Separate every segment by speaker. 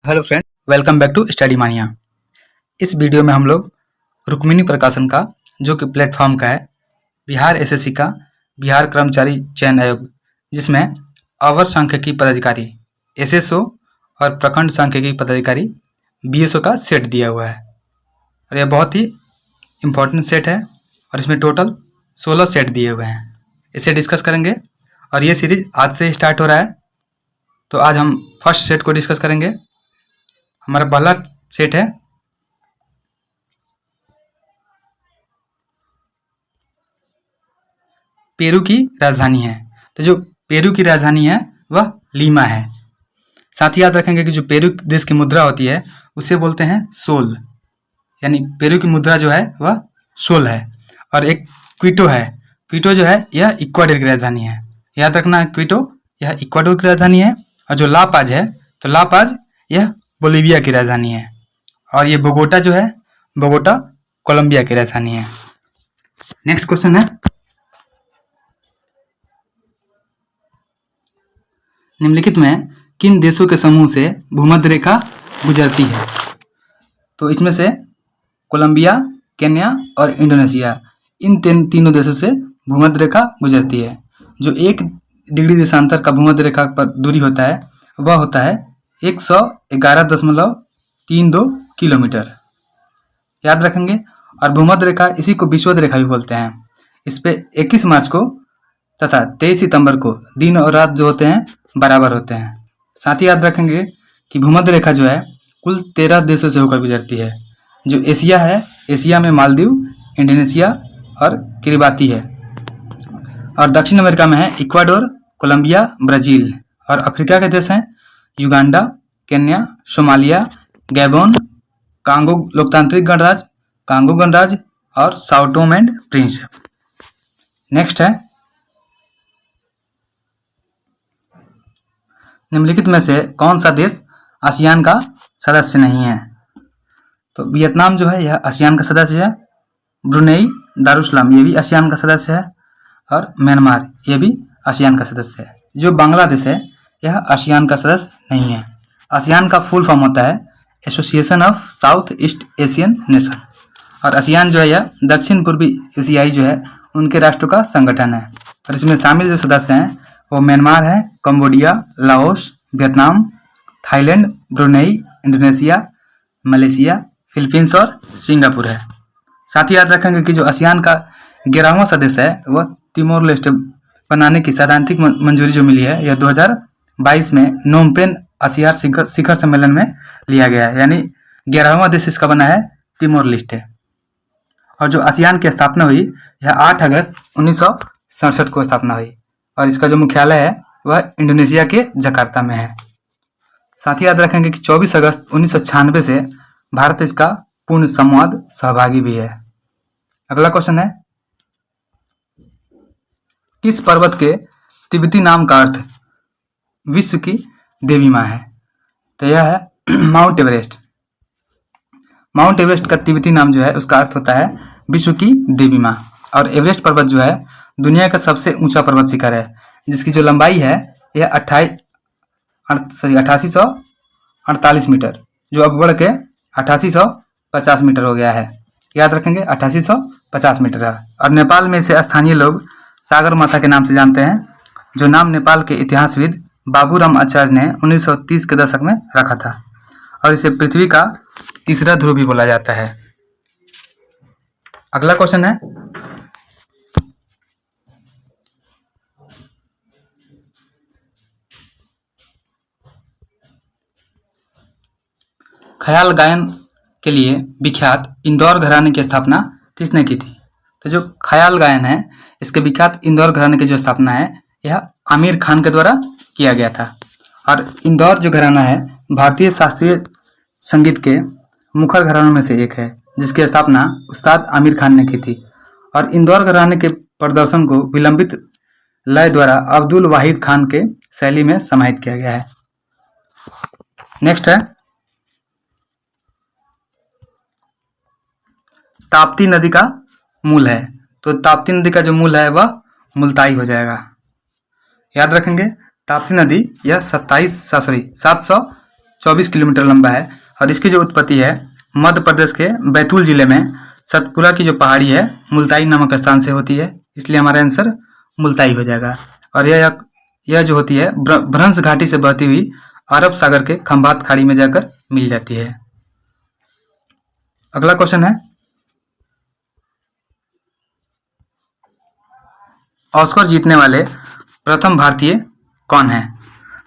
Speaker 1: Hello friend, welcome back to Study Mania. इस video में हम लोग रुक्मिणी प्रकाशन का, जो कि प्लेटफॉर्म का है, बिहार एसएससी का बिहार कर्मचारी चयन आयोग, जिसमें अवर सांख्यिकी पदाधिकारी एसएसओ और प्रखंड सांख्यिकी पदाधिकारी बीएसओ का सेट दिया हुआ है। और यह बहुत ही इम्पोर्टेंट सेट है और इसमें टोटल 16 सेट दिए हुए हैं। इसे डिस्कस करेंगे और ये सीरीज आज से स्टार्ट हो रहा है। तो आज हम फर्स्ट सेट को डिस्कस करेंगे। हमारा पहला सेट है पेरू की राजधानी है। तो जो पेरू की राजधानी है वह लीमा है। साथ ही याद रखेंगे कि जो पेरू देश की मुद्रा होती है उसे बोलते हैं सोल, यानी पेरू की मुद्रा जो है वह सोल है। और एक क्विटो है। क्विटो जो है यह इक्वाडोर की राजधानी है। याद रखना, क्विटो यह इक्वाडोर की राजधानी है। और जो लापाज है, तो लापाज यह बोलीविया की राजधानी है। और ये बोगोटा जो है, बोगोटा कोलंबिया की राजधानी है। नेक्स्ट क्वेश्चन है, निम्नलिखित में किन देशों के समूह से भूमध्य रेखा गुजरती है? तो इसमें से कोलंबिया, केन्या और इंडोनेशिया, इन तीनों देशों से भूमध्य रेखा गुजरती है। जो 1 डिग्री देशांतर का भूमध्य रेखा पर दूरी होता है वह होता है 111.32 किलोमीटर। याद रखेंगे। और भूमध्य रेखा, इसी को विषुवत रेखा भी बोलते हैं। इस पे 21 मार्च को तथा 23 सितंबर को दिन और रात जो होते हैं बराबर होते हैं। साथ ही याद रखेंगे कि भूमध्य रेखा जो है कुल 13 देशों से होकर गुजरती है। जो एशिया है, एशिया में मालदीव, इंडोनेशिया और किरिबाती है। और दक्षिण अमेरिका में है इक्वाडोर, कोलंबिया, ब्राजील। और अफ्रीका के देश हैं Uganda, Kenya, Somalia, Gabon, Congo लोकतांत्रिक गणराज्य, कांगो गणराज्य और Sao Tome and Principe. Next है, निम्नलिखित में से कौन सा देश आसियान का सदस्य नहीं है? तो वियतनाम जो है यह आसियान का सदस्य है। ब्रुनेई दारुसलाम ये भी आसियान का सदस्य है। और म्यांमार ये भी आसियान का सदस्य है। जो बांग्लादेश है यह आसियान का सदस्य नहीं है। आसियान का फुल फॉर्म होता है association of south east Asian nation. और आसियान जो है यह दक्षिण पूर्वी एशियाई जो है उनके राष्ट्रों का संगठन है। और इसमें शामिल जो सदस्य हैं वो म्यांमार है, Cambodia, Laos, Vietnam, Thailand, Brunei, Indonesia, Malaysia, Philippines और सिंगापुर है। साथ ही याद रखेंगे कि जो आसियान का 11वां सदस्य है वह तिमोर लेस्टे बनाने की सैद्धांतिक मंजूरी जो मिली है यह 2022 में नोमपेन आसियान शिखर सम्मेलन में लिया गया है। यानी 11वां देश इसका बना है तिमोर लेस्टे। और जो आसियान की स्थापना हुई यह 8 अगस्त 1967 को स्थापना हुई। और इसका जो मुख्यालय है वह इंडोनेशिया के जकार्ता में है। साथ ही याद रखेंगे कि 24 अगस्त 1996 से भारत इसका पूर्ण संवाद सहभागी भी है। अगला क्वेश्चन है, किस पर्वत के तिब्बती नाम का अर्थ विश्व की देवी माँ है? तो यह है माउंट एवरेस्ट। माउंट एवरेस्ट का तिब्बती नाम जो है उसका अर्थ होता है विश्व की देवी माँ। और एवरेस्ट पर्वत जो है दुनिया का सबसे ऊंचा पर्वत शिखर है, जिसकी जो लंबाई है यह 8848 मीटर, जो अब बढ़ के 8850 मीटर हो गया है। याद रखेंगे 8850 मीटर है। और नेपाल में इसे स्थानीय लोग सागर माथा के नाम से जानते हैं, जो नाम नेपाल के इतिहासविद बाबूराम आचार्य ने 1930 के दशक में रखा था। और इसे पृथ्वी का तीसरा ध्रुव भी बोला जाता है। अगला क्वेश्चन है, ख्याल गायन के लिए विख्यात इंदौर घराने की स्थापना किसने की थी? तो जो ख्याल गायन है इसके विख्यात इंदौर घराने की जो स्थापना है यह आमिर खान के द्वारा किया गया था। और इंदौर जो घराना है भारतीय शास्त्रीय संगीत के मुखर घरानों में से एक है, जिसकी स्थापना उस्ताद आमिर खान ने की थी। और इंदौर घराने के प्रदर्शन को विलंबित लय द्वारा अब्दुल वाहिद खान के शैली में समाहित किया गया है। नेक्स्ट है, ताप्ती नदी का मूल है। तो ताप्ती नदी का जो मूल है वह मुल्ताई हो जाएगा। याद रखेंगे ताप्ती नदी यह 724 24 किलोमीटर लंबा है और इसकी जो उत्पत्ति है मध्य प्रदेश के बैतूल जिले में सतपुरा की जो पहाड़ी है मुल्ताई नामक स्थान से होती है, इसलिए हमारा आंसर मुल्ताई हो जाएगा। और यह जो होती है भ्रंश घाटी से बहती हुई अरब सागर के खंभात खाड़ी में जाकर मिल जाती है। अगला क्वेश्चन है, ऑस्कर जीतने वाले प्रथम भारतीय कौन है?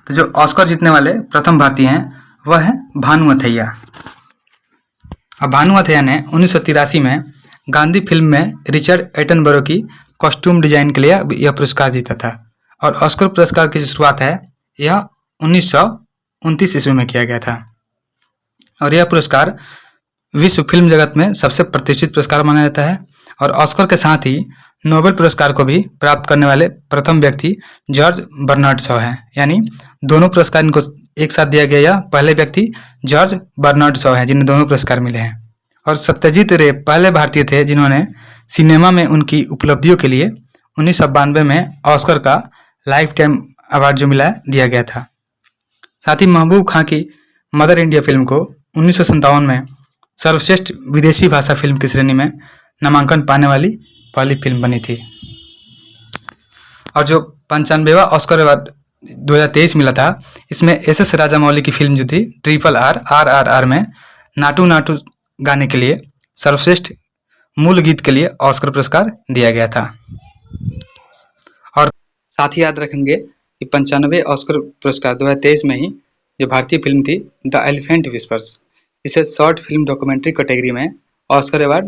Speaker 1: तो जो ऑस्कर जीतने वाले प्रथम भारतीय हैं वह है भानु अथैया। अब भानु अथैया ने 1983 में गांधी फिल्म में रिचर्ड एटनबरो की कॉस्ट्यूम डिजाइन के लिए यह पुरस्कार जीता था। और ऑस्कर पुरस्कार की जो शुरुआत है यह 1929 ईस्वी में किया गया था और यह पुरस्कार विश्व फिल्म जगत में सबसे प्रतिष्ठित पुरस्कार माना जाता है। और ऑस्कर के साथ ही नोबेल पुरस्कार को भी प्राप्त करने वाले प्रथम व्यक्ति जॉर्ज बर्नार्ड शॉ हैं, यानी दोनों पुरस्कार इनको एक साथ दिया गया। यह पहले व्यक्ति जॉर्ज बर्नार्ड शॉ हैं जिन्हें दोनों पुरस्कार मिले हैं। और सत्यजीत रे पहले भारतीय थे जिन्होंने सिनेमा में उनकी उपलब्धियों के लिए 1992 में ऑस्कर का लाइफ टाइम अवार्ड जो मिला दिया गया था। साथ ही महबूब खां की मदर इंडिया फिल्म को 1957 में सर्वश्रेष्ठ विदेशी भाषा फिल्म की श्रेणी में नामांकन पाने वाली पहली फिल्म बनी थी। और जो 95वां ऑस्कर अवार्ड 2023 मिला था इसमें एस राजामौली की फिल्म जो थी RRR में नाटू नाटू गाने के लिए सर्वश्रेष्ठ मूल गीत के लिए ऑस्कर पुरस्कार दिया गया था। और साथ ही याद रखेंगे कि 95वें ऑस्कर पुरस्कार 2023 में ही जो भारतीय फिल्म थी द एलिफेंट विस्पर्स, इसे शॉर्ट फिल्म डॉक्यूमेंट्री कैटेगरी में ऑस्कर अवार्ड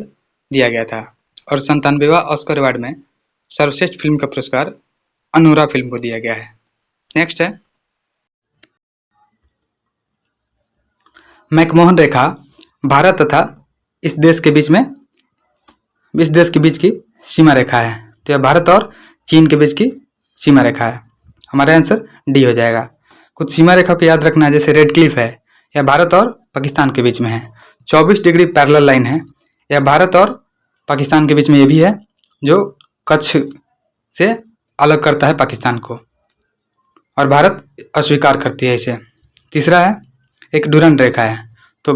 Speaker 1: दिया गया था। और 97वां ऑस्कर अवार्ड में सर्वश्रेष्ठ फिल्म का पुरस्कार अनोरा फिल्म को दिया गया है। नेक्स्ट है, मैकमोहन रेखा भारत तथा इस देश के बीच की सीमा रेखा है। तो यह भारत और चीन के बीच की सीमा रेखा है। हमारा आंसर डी हो जाएगा। कुछ सीमा रेखा को याद रखना है, जैसे रेड क्लिफ है, यह भारत और पाकिस्तान के बीच में है। 24 डिग्री पैरेलल लाइन है, यह भारत और पाकिस्तान के बीच में ये भी है, जो कच्छ से अलग करता है पाकिस्तान को, और भारत अस्वीकार करती है इसे। तीसरा है, एक डुरंड रेखा है, तो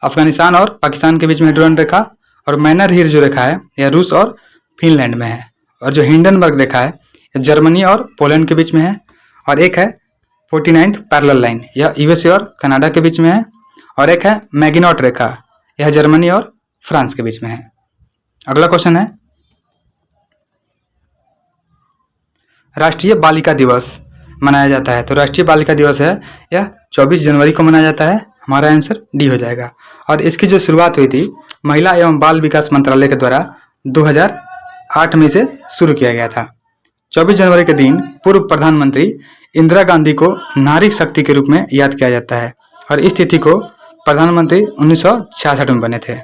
Speaker 1: अफगानिस्तान और पाकिस्तान के बीच में डुरंड रेखा। और मैनर हिर जो रेखा है यह रूस और फिनलैंड में है। और जो हिंडनबर्ग रेखा है यह जर्मनी और पोलैंड के बीच में है। और एक है 49th पैरेलल लाइन, यह यूएसए और कनाडा के बीच में है। और एक है मैगिनॉट रेखा, यह जर्मनी और फ्रांस के बीच में है। अगला क्वेश्चन है, राष्ट्रीय बालिका दिवस मनाया जाता है। तो राष्ट्रीय बालिका दिवस है यह 24 जनवरी को मनाया जाता है। हमारा आंसर डी हो जाएगा। और इसकी जो शुरुआत हुई थी महिला एवं बाल विकास मंत्रालय के द्वारा 2008 में से शुरू किया गया था। 24 जनवरी के दिन पूर्व प्रधानमंत्री इंदिरा गांधी को नारी शक्ति के रूप में याद किया जाता है। और इस तिथि को प्रधानमंत्री 1966 में बने थे।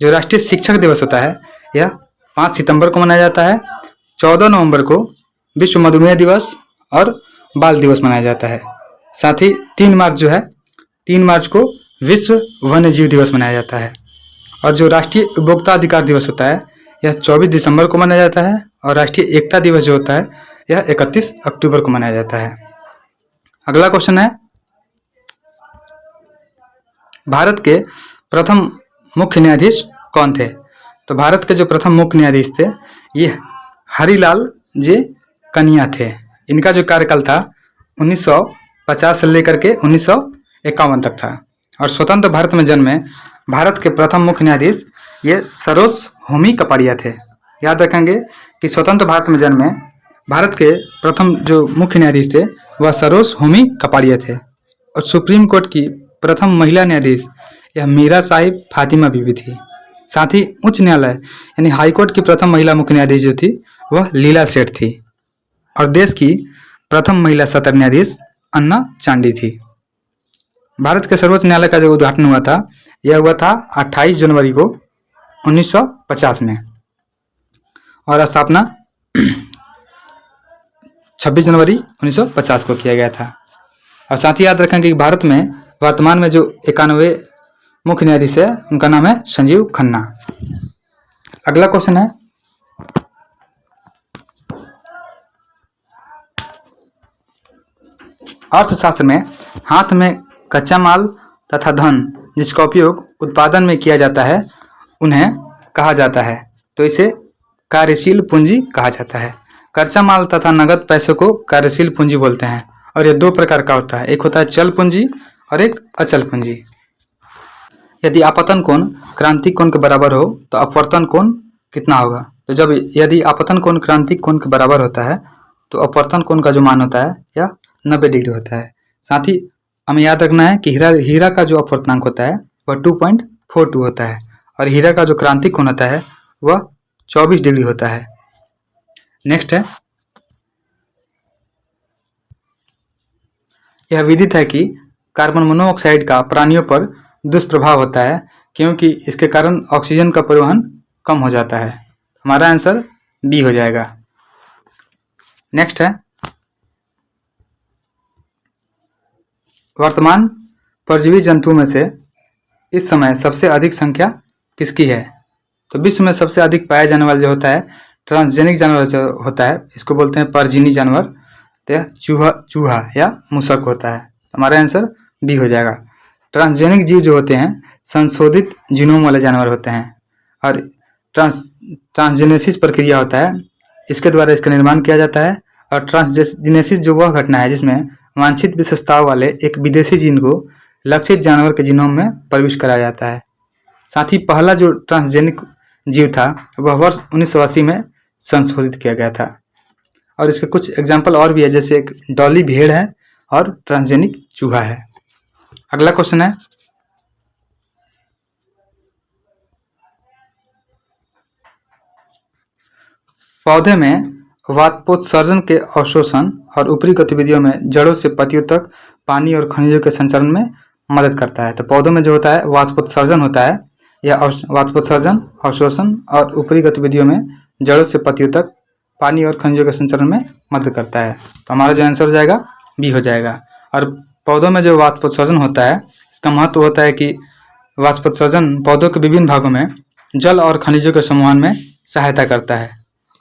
Speaker 1: जो राष्ट्रीय शिक्षक दिवस होता है यह 5 सितंबर को मनाया जाता है। 14 नवंबर को विश्व मधुमेह दिवस और बाल दिवस मनाया जाता है। साथ ही 3 मार्च को विश्व वन्य जीव दिवस मनाया जाता है। और जो राष्ट्रीय उपभोक्ता अधिकार दिवस होता है यह 24 दिसंबर को मनाया जाता है। और राष्ट्रीय एकता दिवस जो होता है यह 31 अक्टूबर को मनाया जाता है। अगला क्वेश्चन है, भारत के प्रथम मुख्य न्यायाधीश कौन थे? तो भारत के जो प्रथम मुख्य न्यायाधीश थे ये हरिलाल जे कनिया थे। इनका जो कार्यकाल था 1950 से लेकर के 1951 तक था। और स्वतंत्र भारत में जन्मे भारत के प्रथम मुख्य न्यायाधीश ये सरोज होमी कपाड़िया थे। याद रखेंगे कि स्वतंत्र भारत में जन्मे भारत के प्रथम जो मुख्य न्यायाधीश थे वह सरोज होमी कपाड़िया थे। और सुप्रीम कोर्ट की प्रथम महिला न्यायाधीश यह मीरा साहिब फातिमा बीबी थी। साथ ही उच्च न्यायालय यानी हाईकोर्ट की प्रथम महिला मुख्य न्यायाधीश जो थी वह लीला सेठ थी। और देश की प्रथम महिला सत्र न्यायाधीश अन्ना चांडी थी। भारत के सर्वोच्च न्यायालय का जो उद्घाटन हुआ था यह हुआ था 28 जनवरी को 1950 में। और स्थापना 26 जनवरी 1950 को किया गया था। और साथ ही याद रखेंगे कि भारत में वर्तमान में जो 91 मुख्य न्यायाधीश है उनका नाम है संजीव खन्ना। अगला क्वेश्चन है, अर्थशास्त्र में हाथ में कच्चा माल तथा धन जिसका उपयोग उत्पादन में किया जाता है उन्हें कहा जाता है, तो इसे कार्यशील पूंजी कहा जाता है। कच्चा माल तथा नगद पैसे को कार्यशील पूंजी बोलते हैं और ये दो प्रकार का होता है, एक होता है चल पूंजी और एक अचल पूंजी। यदि आपतन कोण क्रांतिक कोण के बराबर हो तो अपवर्तन कोण कितना होगा? तो जब यदि आपतन कोण क्रांतिक कोण के बराबर होता है तो अपवर्तन कोण का जो मान होता है यह 90 डिग्री होता है। साथ ही हमें याद रखना है कि हीरा का जो अपवर्तनांक होता है वह 2.42 होता है और हीरा का जो क्रांतिक कोण होता है वह 24 डिग्री होता है। नेक्स्ट है, यह विदित है कि कार्बन मोनोऑक्साइड का प्राणियों पर दुष्प्रभाव होता है क्योंकि इसके कारण ऑक्सीजन का परिवहन कम हो जाता है। हमारा आंसर बी हो जाएगा। नेक्स्ट है, वर्तमान परजीवी जंतुओं में से इस समय सबसे अधिक संख्या किसकी है? तो विश्व में सबसे अधिक पाया जाने वाला जो होता है ट्रांसजेनिक जानवर जो होता है इसको बोलते हैं परजीवी जानवर, तो यह चूहा या मूषक होता है। हमारा आंसर बी हो जाएगा। ट्रांसजेनिक जीव जो होते हैं संशोधित जीनोम वाले जानवर होते हैं और ट्रांसजेनेसिस प्रक्रिया होता है, इसके द्वारा इसका निर्माण किया जाता है। और ट्रांसजेनेसिस जो वह घटना है जिसमें वांछित विशेषताओं वाले एक विदेशी जीन को लक्षित जानवर के जीनोम में प्रविष्ट कराया जाता है। साथ ही पहला जो ट्रांसजेनिक जीव था वह वर्ष 1980 में संशोधित किया गया था। और इसके कुछ एग्जाम्पल और भी है, जैसे एक डॉली भेड़ है और ट्रांसजेनिक चूहा है। अगला क्वेश्चन है, पौधे में वातपोत्सर्जन के अवशोषण और ऊपरी गतिविधियों में जड़ों से पत्तियों तक पानी और खनिजों के संचरण में मदद करता है। तो पौधों में जो होता है वाष्पोत्सर्जन होता है, यह वाष्पोत्सर्जन, अवशोषण और ऊपरी गतिविधियों में जड़ों से पत्तियों तक पानी और खनिजों के संचरण में मदद करता है। तो हमारा जो आंसर हो जाएगा बी हो जाएगा। और पौधों में जो वाष्पोत्सर्जन होता है इसका महत्व होता है कि वाष्पोत्सर्जन पौधों के विभिन्न भागों में जल और खनिजों के संवहन में सहायता करता है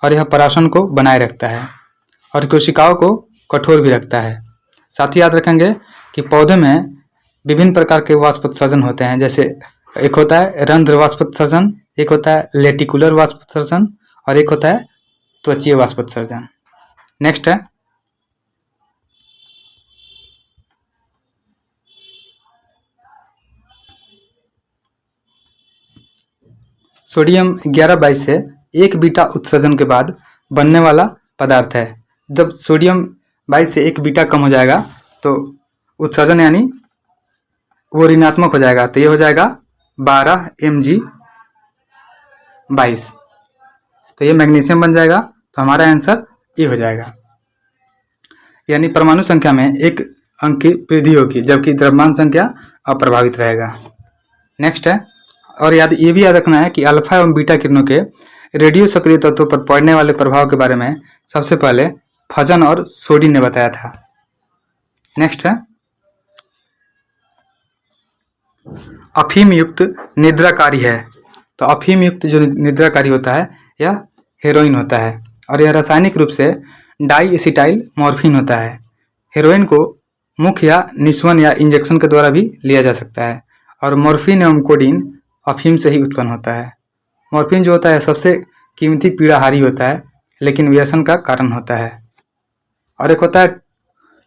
Speaker 1: और यह परागण को बनाए रखता है और कोशिकाओं को कठोर भी रखता है। साथ ही याद रखेंगे कि पौधे में विभिन्न प्रकार के वाष्पोत्सर्जन होते हैं, जैसे एक होता है रंध्र वाष्पोत्सर्जन, एक होता है लेटिकुलर वाष्पोत्सर्जन और एक होता है त्वचीय वाष्पोत्सर्जन। नेक्स्ट है, सोडियम 11-22 से 1 बीटा उत्सर्जन के बाद बनने वाला पदार्थ है। जब सोडियम 22 से 1 बीटा कम हो जाएगा तो उत्सर्जन यानी वो ऋणात्मक हो जाएगा, तो ये हो जाएगा 12 Mg22, तो ये मैग्नीशियम बन जाएगा। तो हमारा आंसर ये हो जाएगा, यानी परमाणु संख्या में 1 अंक की वृद्धि होगी जबकि द्रव्यमान संख्या अप्रभावित रहेगा। नेक्स्ट है, और ये भी याद रखना है कि अल्फा एवं बीटा किरणों के रेडियो सक्रिय तत्वों पर पड़ने वाले प्रभाव के बारे में सबसे पहले फजन और सोडी ने बताया था। नेक्स्ट है, अफीम युक्त निद्राकारी है। तो अफीम युक्त जो निद्राकारी होता है यह हेरोइन होता है और यह रासायनिक रूप से डाई एसिटाइल मॉर्फिन होता है। हेरोइन को मुख्य या निस्वन या इंजेक्शन के द्वारा भी लिया जा सकता है और मॉर्फिन एवं कोडीन अफीम से ही उत्पन्न होता है। मॉर्फिन जो होता है सबसे कीमती पीड़ाहारी होता है लेकिन व्यसन का कारण होता है। और एक होता है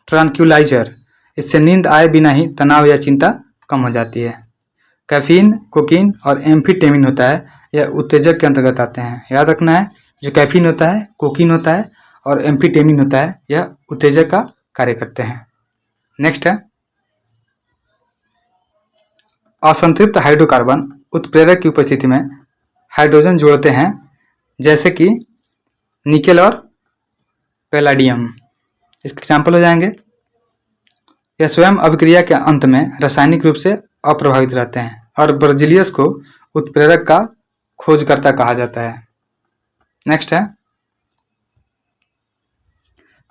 Speaker 1: ट्रांक्यूलाइजर, इससे नींद आए बिना ही तनाव या चिंता कम हो जाती है। कैफीन, कोकीन और एम्फीटेमिन होता है, यह उत्तेजक के अंतर्गत आते हैं। याद रखना है, जो कैफीन होता है, कोकीन होता है और एम्फीटेमिन होता है, यह उत्तेजक का कार्य करते हैं। नेक्स्ट है, असंतृप्त हाइड्रोकार्बन उत्प्रेरक की उपस्थिति में हाइड्रोजन जोड़ते हैं, जैसे कि निकेल और पैलाडियम। इसके एग्जाम्पल हो जाएंगे। यह स्वयं अभिक्रिया के अंत में रासायनिक रूप से अप्रभावित रहते हैं और बर्जिलियस को उत्प्रेरक का खोजकर्ता कहा जाता है। नेक्स्ट है,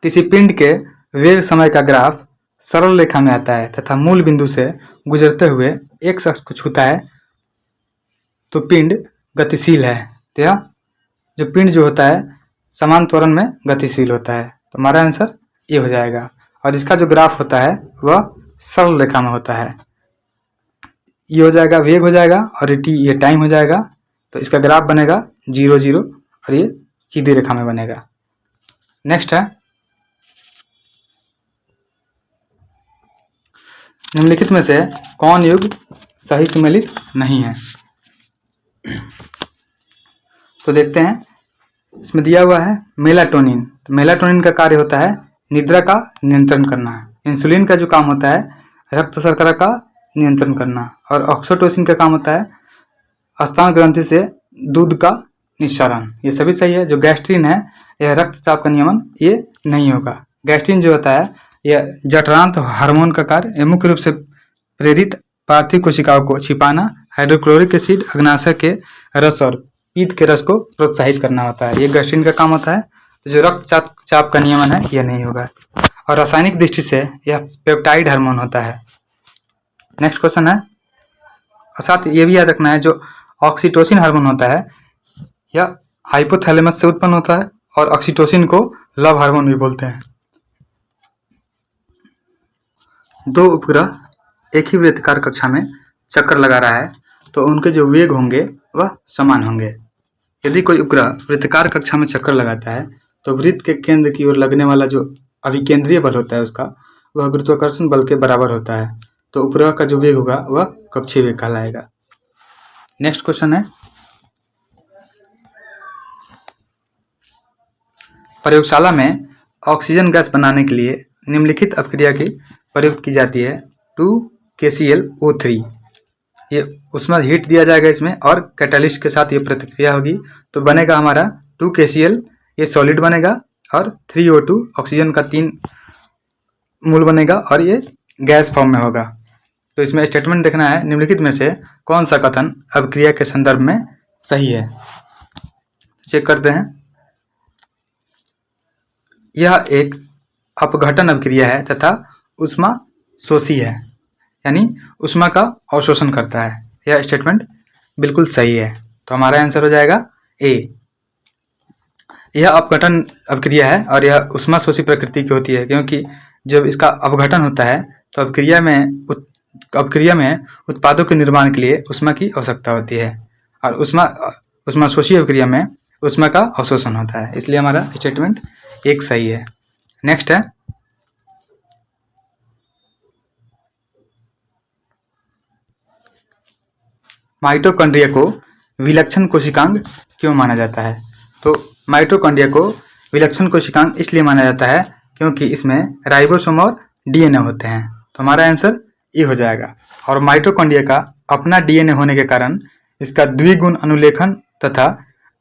Speaker 1: किसी पिंड के वेग समय का ग्राफ सरल रेखा में आता है तथा मूल बिंदु से गुजरते हुए एक शख्स को छूता है तो पिंड गतिशील है। तो यह जो पिंड जो होता है समान त्वरण में गतिशील होता है। तो हमारा आंसर ये हो जाएगा और इसका जो ग्राफ होता है वह सरल रेखा में होता है। ये हो जाएगा वेग हो जाएगा और ये टाइम हो जाएगा। तो इसका ग्राफ बनेगा 0 0 और ये सीधी रेखा में बनेगा। नेक्स्ट है निम्नलिखित में से कौन युग सही सुमेलित नहीं है। तो देखते हैं, इसमें दिया हुआ है मेलाटोनिन। तो मेलाटोनिन का कार्य होता है निद्रा का नियंत्रण करना। इंसुलिन का जो काम होता है रक्त शर्करा का नियंत्रण करना। और ऑक्सीटोसिन का काम होता है स्तन ग्रंथि से दूध का निस्सारण। ये सभी सही है। जो गैस्ट्रिन है यह रक्तचाप का नियमन ये नहीं होगा। गैस्ट्रिन जो होता है यह जठरांत हार्मोन का कार्य मुख्य रूप से प्रेरित पार्थिव कोशिकाओं को छिपाना, हाइड्रोक्लोरिक एसिड अग्नाशय के रस और पीत के रस को प्रोत्साहित करना होता है। ये गैस्ट्रिन का काम होता है। तो जो रक्तचाप का नियमन है यह नहीं होगा। और रासायनिक दृष्टि से यह पेप्टाइड हार्मोन होता है। नेक्स्ट क्वेश्चन है, और साथ ये भी याद रखना है जो ऑक्सीटोसिन हार्मोन होता है यह हाइपोथैलेमस से उत्पन्न होता है और ऑक्सीटोसिन को लव हार्मोन भी बोलते हैं। दो उपग्रह एक ही वृत्ताकार कक्षा में चक्कर लगा रहा है तो उनके जो वेग होंगे वह समान होंगे। यदि कोई उपग्रह वृत्ताकार कक्षा में चक्कर लगाता है तो वृत्त के केंद्र की ओर लगने वाला जो अभिकेंद्रीय बल होता है उसका वह गुरुत्वाकर्षण बल के बराबर होता है। तो उपग्रह का जो वेग होगा वह कक्षीय वेग कहलाएगा। नेक्स्ट क्वेश्चन है, प्रयोगशाला में ऑक्सीजन गैस बनाने के लिए निम्नलिखित अपक्रिया की प्रयुक्त की जाती है 2KClO3। ये उसमें हीट दिया जाएगा इसमें और कैटालिस्ट के साथ ये प्रतिक्रिया होगी तो बनेगा हमारा 2KCl, ये सॉलिड बनेगा और 3O2 ऑक्सीजन का 3 मूल बनेगा और ये गैस फॉर्म में होगा। तो इसमें स्टेटमेंट देखना है निम्नलिखित में से कौन सा कथन अपक्रिया के संदर्भ में सही है। चेक करते हैं, यह एक अपघटन अपक्रिया है तथा ऊष्मा शोषी है, यानी ऊष्मा का अवशोषण करता है। यह स्टेटमेंट बिल्कुल सही है। तो हमारा आंसर हो जाएगा ए। यह अपघटन अपक्रिया है और यह ऊष्मा शोषी प्रकृति की होती है क्योंकि जब इसका अपघटन होता है तो अपक्रिया में उत्पादों के निर्माण के लिए ऊष्मा की आवश्यकता होती है और ऊष्मा शोषी अपक्रिया में ऊष्मा का अवशोषण होता है। इसलिए हमारा स्टेटमेंट एक सही है। नेक्स्ट है, माइटोकॉन्ड्रिया को विलक्षण कोशिकांग क्यों माना जाता है। तो माइटोकॉन्ड्रिया को विलक्षण कोशिकांग इसलिए माना जाता है क्योंकि इसमें राइबोसोम और डीएनए होते हैं। तो हमारा आंसर ये हो जाएगा। और माइटोकॉन्ड्रिया का अपना डीएनए होने के कारण इसका द्विगुण अनुलेखन तथा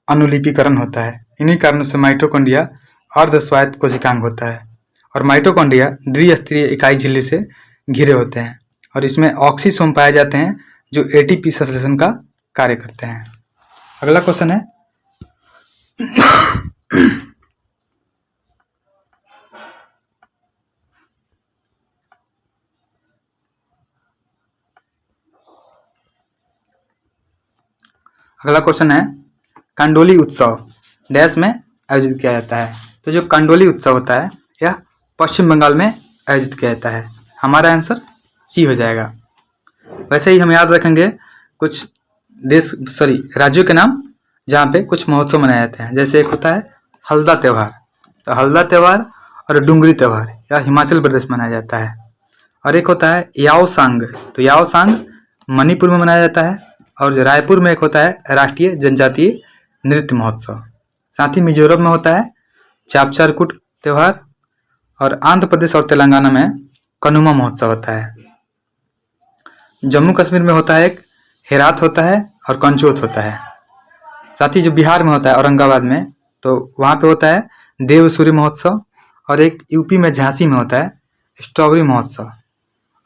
Speaker 1: अनुलिपीकरण होता है। इन्हीं कारणों से माइटोकॉन्ड्रिया अर्धस्वायत्त कोशिकांग होता है। और माइटोकॉन्ड्रिया द्विस्तरीय इकाई झिल्ली से घिरे होते हैं और इसमें ऑक्सीसोम पाए जाते हैं जो एटीपी संश्लेषण का कार्य करते हैं। अगला क्वेश्चन है, कांडोली उत्सव डैश में आयोजित किया जाता है। तो जो कांडोली उत्सव होता है यह पश्चिम बंगाल में आयोजित किया जाता है। हमारा आंसर सी हो जाएगा। वैसे ही हम याद रखेंगे कुछ राज्यों के नाम जहाँ पे कुछ महोत्सव मनाए जाते हैं। जैसे एक होता है हल्दा त्यौहार, तो हल्दा त्यौहार और डुंगरी त्यौहार यह हिमाचल प्रदेश में मनाया जाता है। और एक होता है याओसांग, तो याओसांग मणिपुर में मनाया जाता है। और जो रायपुर में एक होता है राष्ट्रीय जनजातीय नृत्य महोत्सव। साथ ही मिजोरम में होता है चापचारकुट त्यौहार और आंध्र प्रदेश और तेलंगाना में कनुमा महोत्सव होता है। जम्मू कश्मीर में होता है एक हेरात होता है और कंचोत होता है। साथ ही जो बिहार में होता है औरंगाबाद में, तो वहाँ पे होता है देव सूर्य महोत्सव। और एक यूपी में झांसी में होता है स्ट्रॉबेरी महोत्सव।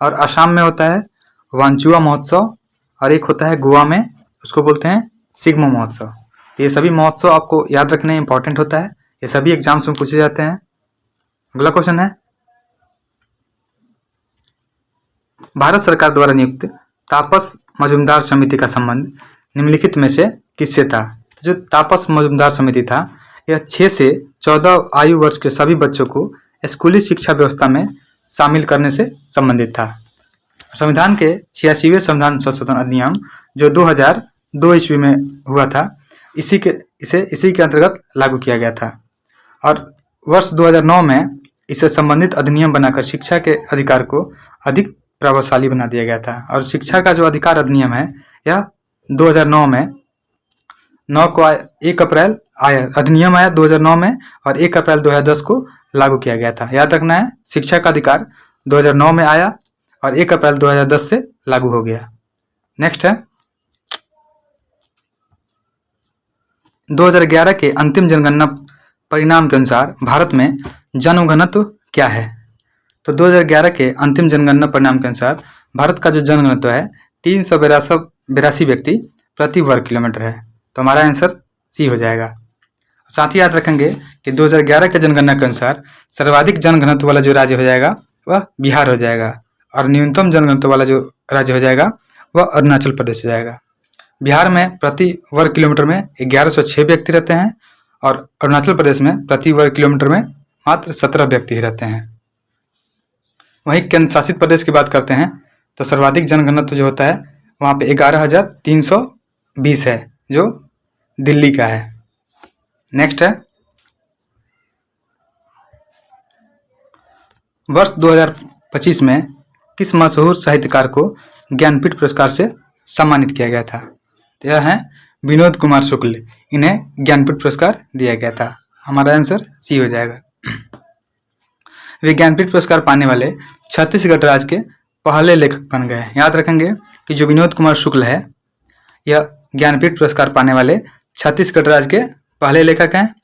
Speaker 1: और असम में होता है वांचुआ महोत्सव। और एक होता है गोवा में, उसको बोलते हैं सिग्मो महोत्सव। ये सभी महोत्सव आपको याद रखने इंपॉर्टेंट होता है। ये सभी एग्जाम्स में पूछे जाते हैं। अगला क्वेश्चन है, भारत सरकार द्वारा नियुक्त तापस मजुमदार समिति का संबंध निम्नलिखित में से किससे था। जो तापस मजुमदार समिति था यह 6 से 14 आयु वर्ष के सभी बच्चों को स्कूली शिक्षा व्यवस्था में शामिल करने से संबंधित था। संविधान के 86वें संविधान संशोधन अधिनियम जो 2002 ईस्वी में हुआ था, इसी के अंतर्गत लागू किया गया था और वर्ष 2009 में इससे संबंधित अधिनियम बनाकर शिक्षा के अधिकार को अधिक प्रभावशाली बना दिया गया था। और शिक्षा का जो अधिकार अधिनियम है यह 2009 में 1 अप्रैल आया, अधिनियम आया 2009 में और 1 अप्रैल 2010 को लागू किया गया था। याद रखना है, शिक्षा का अधिकार 2009 में आया और 1 अप्रैल 2010 से लागू हो गया। नेक्स्ट है 2011 के अंतिम जनगणना परिणाम के अनुसार भारत में जनघनत्व क्या है? तो 2011 के अंतिम जनगणना परिणाम के अनुसार भारत का जो जनघनत्व है 382 व्यक्ति प्रति वर्ग किलोमीटर है। तो हमारा आंसर सी हो जाएगा। साथ ही याद रखेंगे कि 2011 के जनगणना के अनुसार सर्वाधिक जनघनत्व वाला जो राज्य हो जाएगा वह बिहार हो जाएगा और न्यूनतम जनघनत्व वाला जो राज्य हो जाएगा वह अरुणाचल प्रदेश हो जाएगा। बिहार में प्रति वर्ग किलोमीटर में 1106 व्यक्ति रहते हैं और अरुणाचल प्रदेश में प्रति वर्ग किलोमीटर में मात्र 17 व्यक्ति ही रहते हैं। वहीं केंद्र शासित प्रदेश की बात करते हैं तो सर्वाधिक जनघनत्व जो होता है वहाँ पे 11,320 है जो दिल्ली का है। नेक्स्ट है वर्ष 2025 में किस मशहूर साहित्यकार को ज्ञानपीठ पुरस्कार से सम्मानित किया गया था? तो यह है विनोद कुमार शुक्ल, इन्हें ज्ञानपीठ पुरस्कार दिया गया था। हमारा आंसर सी हो जाएगा। वे ज्ञानपीठ पुरस्कार पाने वाले छत्तीसगढ़ राज्य के पहले लेखक बन गए। याद रखेंगे कि जो विनोद कुमार शुक्ल है यह ज्ञानपीठ पुरस्कार पाने वाले छत्तीसगढ़ राज्य के पहले लेखक हैं।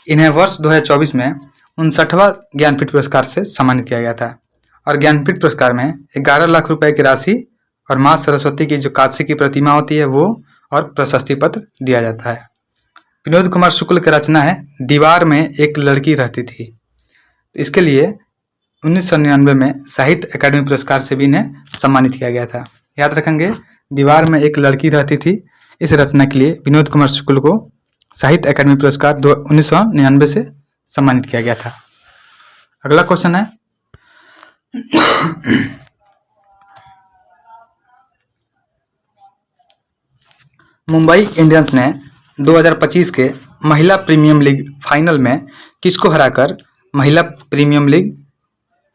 Speaker 1: इन्हें वर्ष 2024 में 59वां ज्ञानपीठ पुरस्कार से सम्मानित किया गया था और ज्ञानपीठ पुरस्कार में 11 लाख रुपए की राशि और माँ सरस्वती की जो कांस्य की प्रतिमा होती है वो और प्रशस्ति पत्र दिया जाता है। विनोद कुमार शुक्ल की रचना है दीवार में एक लड़की रहती थी। तो इसके लिए 1999 में साहित्य अकादमी पुरस्कार से भी इन्हें सम्मानित किया गया था। याद रखेंगे, दीवार में एक लड़की रहती थी, इस रचना के लिए विनोद कुमार शुक्ल को साहित्य अकादमी पुरस्कार 1999 से सम्मानित किया गया था। अगला क्वेश्चन है मुंबई इंडियंस ने 2025 के महिला प्रीमियम लीग फाइनल में किसको हराकर महिला प्रीमियम लीग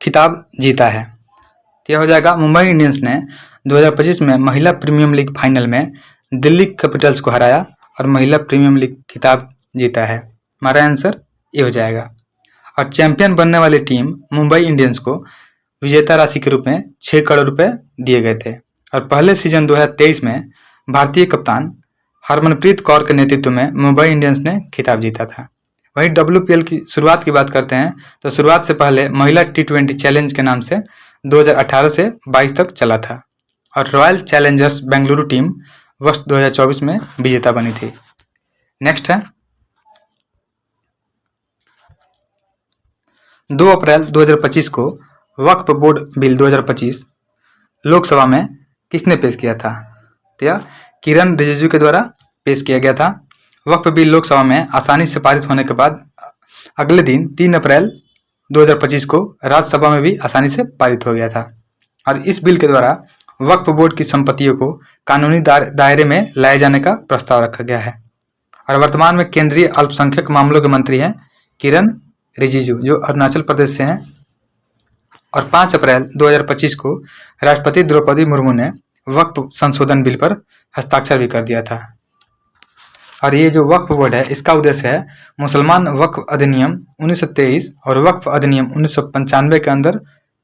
Speaker 1: खिताब जीता है? तो यह हो जाएगा मुंबई इंडियंस ने 2025 में महिला प्रीमियम लीग फाइनल में दिल्ली कैपिटल्स को हराया और महिला प्रीमियम लीग खिताब जीता है। हमारा आंसर ये हो जाएगा। और चैंपियन बनने वाली टीम मुंबई इंडियंस को विजेता राशि के रूप में 6 करोड़ रुपए दिए गए थे और पहले सीजन 2023 में भारतीय कप्तान हरमनप्रीत कौर के नेतृत्व में मुंबई इंडियंस ने खिताब जीता था। वहीं WPL की शुरुआत की बात करते हैं तो शुरुआत से पहले महिला T20 चैलेंज के नाम से 2018 से 22 तक चला था और रॉयल चैलेंजर्स बेंगलुरु टीम वर्ष 2024 में विजेता बनी थी। नेक्स्ट है 2 अप्रैल 2025 को वक्फ बोर्ड बिल 2025 लोकसभा में किसने पेश किया था? तो यह किरण रिजिजू के द्वारा पेश किया गया था। वक्फ बिल लोकसभा में आसानी से पारित होने के बाद अगले दिन 3 अप्रैल 2025 को राज्यसभा में भी आसानी से पारित हो गया था और इस बिल के द्वारा वक्फ बोर्ड की संपत्तियों को कानूनी दायरे में लाए जाने का प्रस्ताव रखा गया है और वर्तमान में केंद्रीय अल्पसंख्यक मामलों के मंत्री हैं किरण रिजिजू जो अरुणाचल प्रदेश से हैं और 5 अप्रैल 2025 को राष्ट्रपति द्रौपदी मुर्मू ने वक्फ संशोधन बिल पर हस्ताक्षर भी कर दिया था। और ये जो वक्फ बोर्ड है इसका उद्देश्य है मुसलमान वक्फ अधिनियम 1923 और वक्फ अधिनियम 1995 के अंदर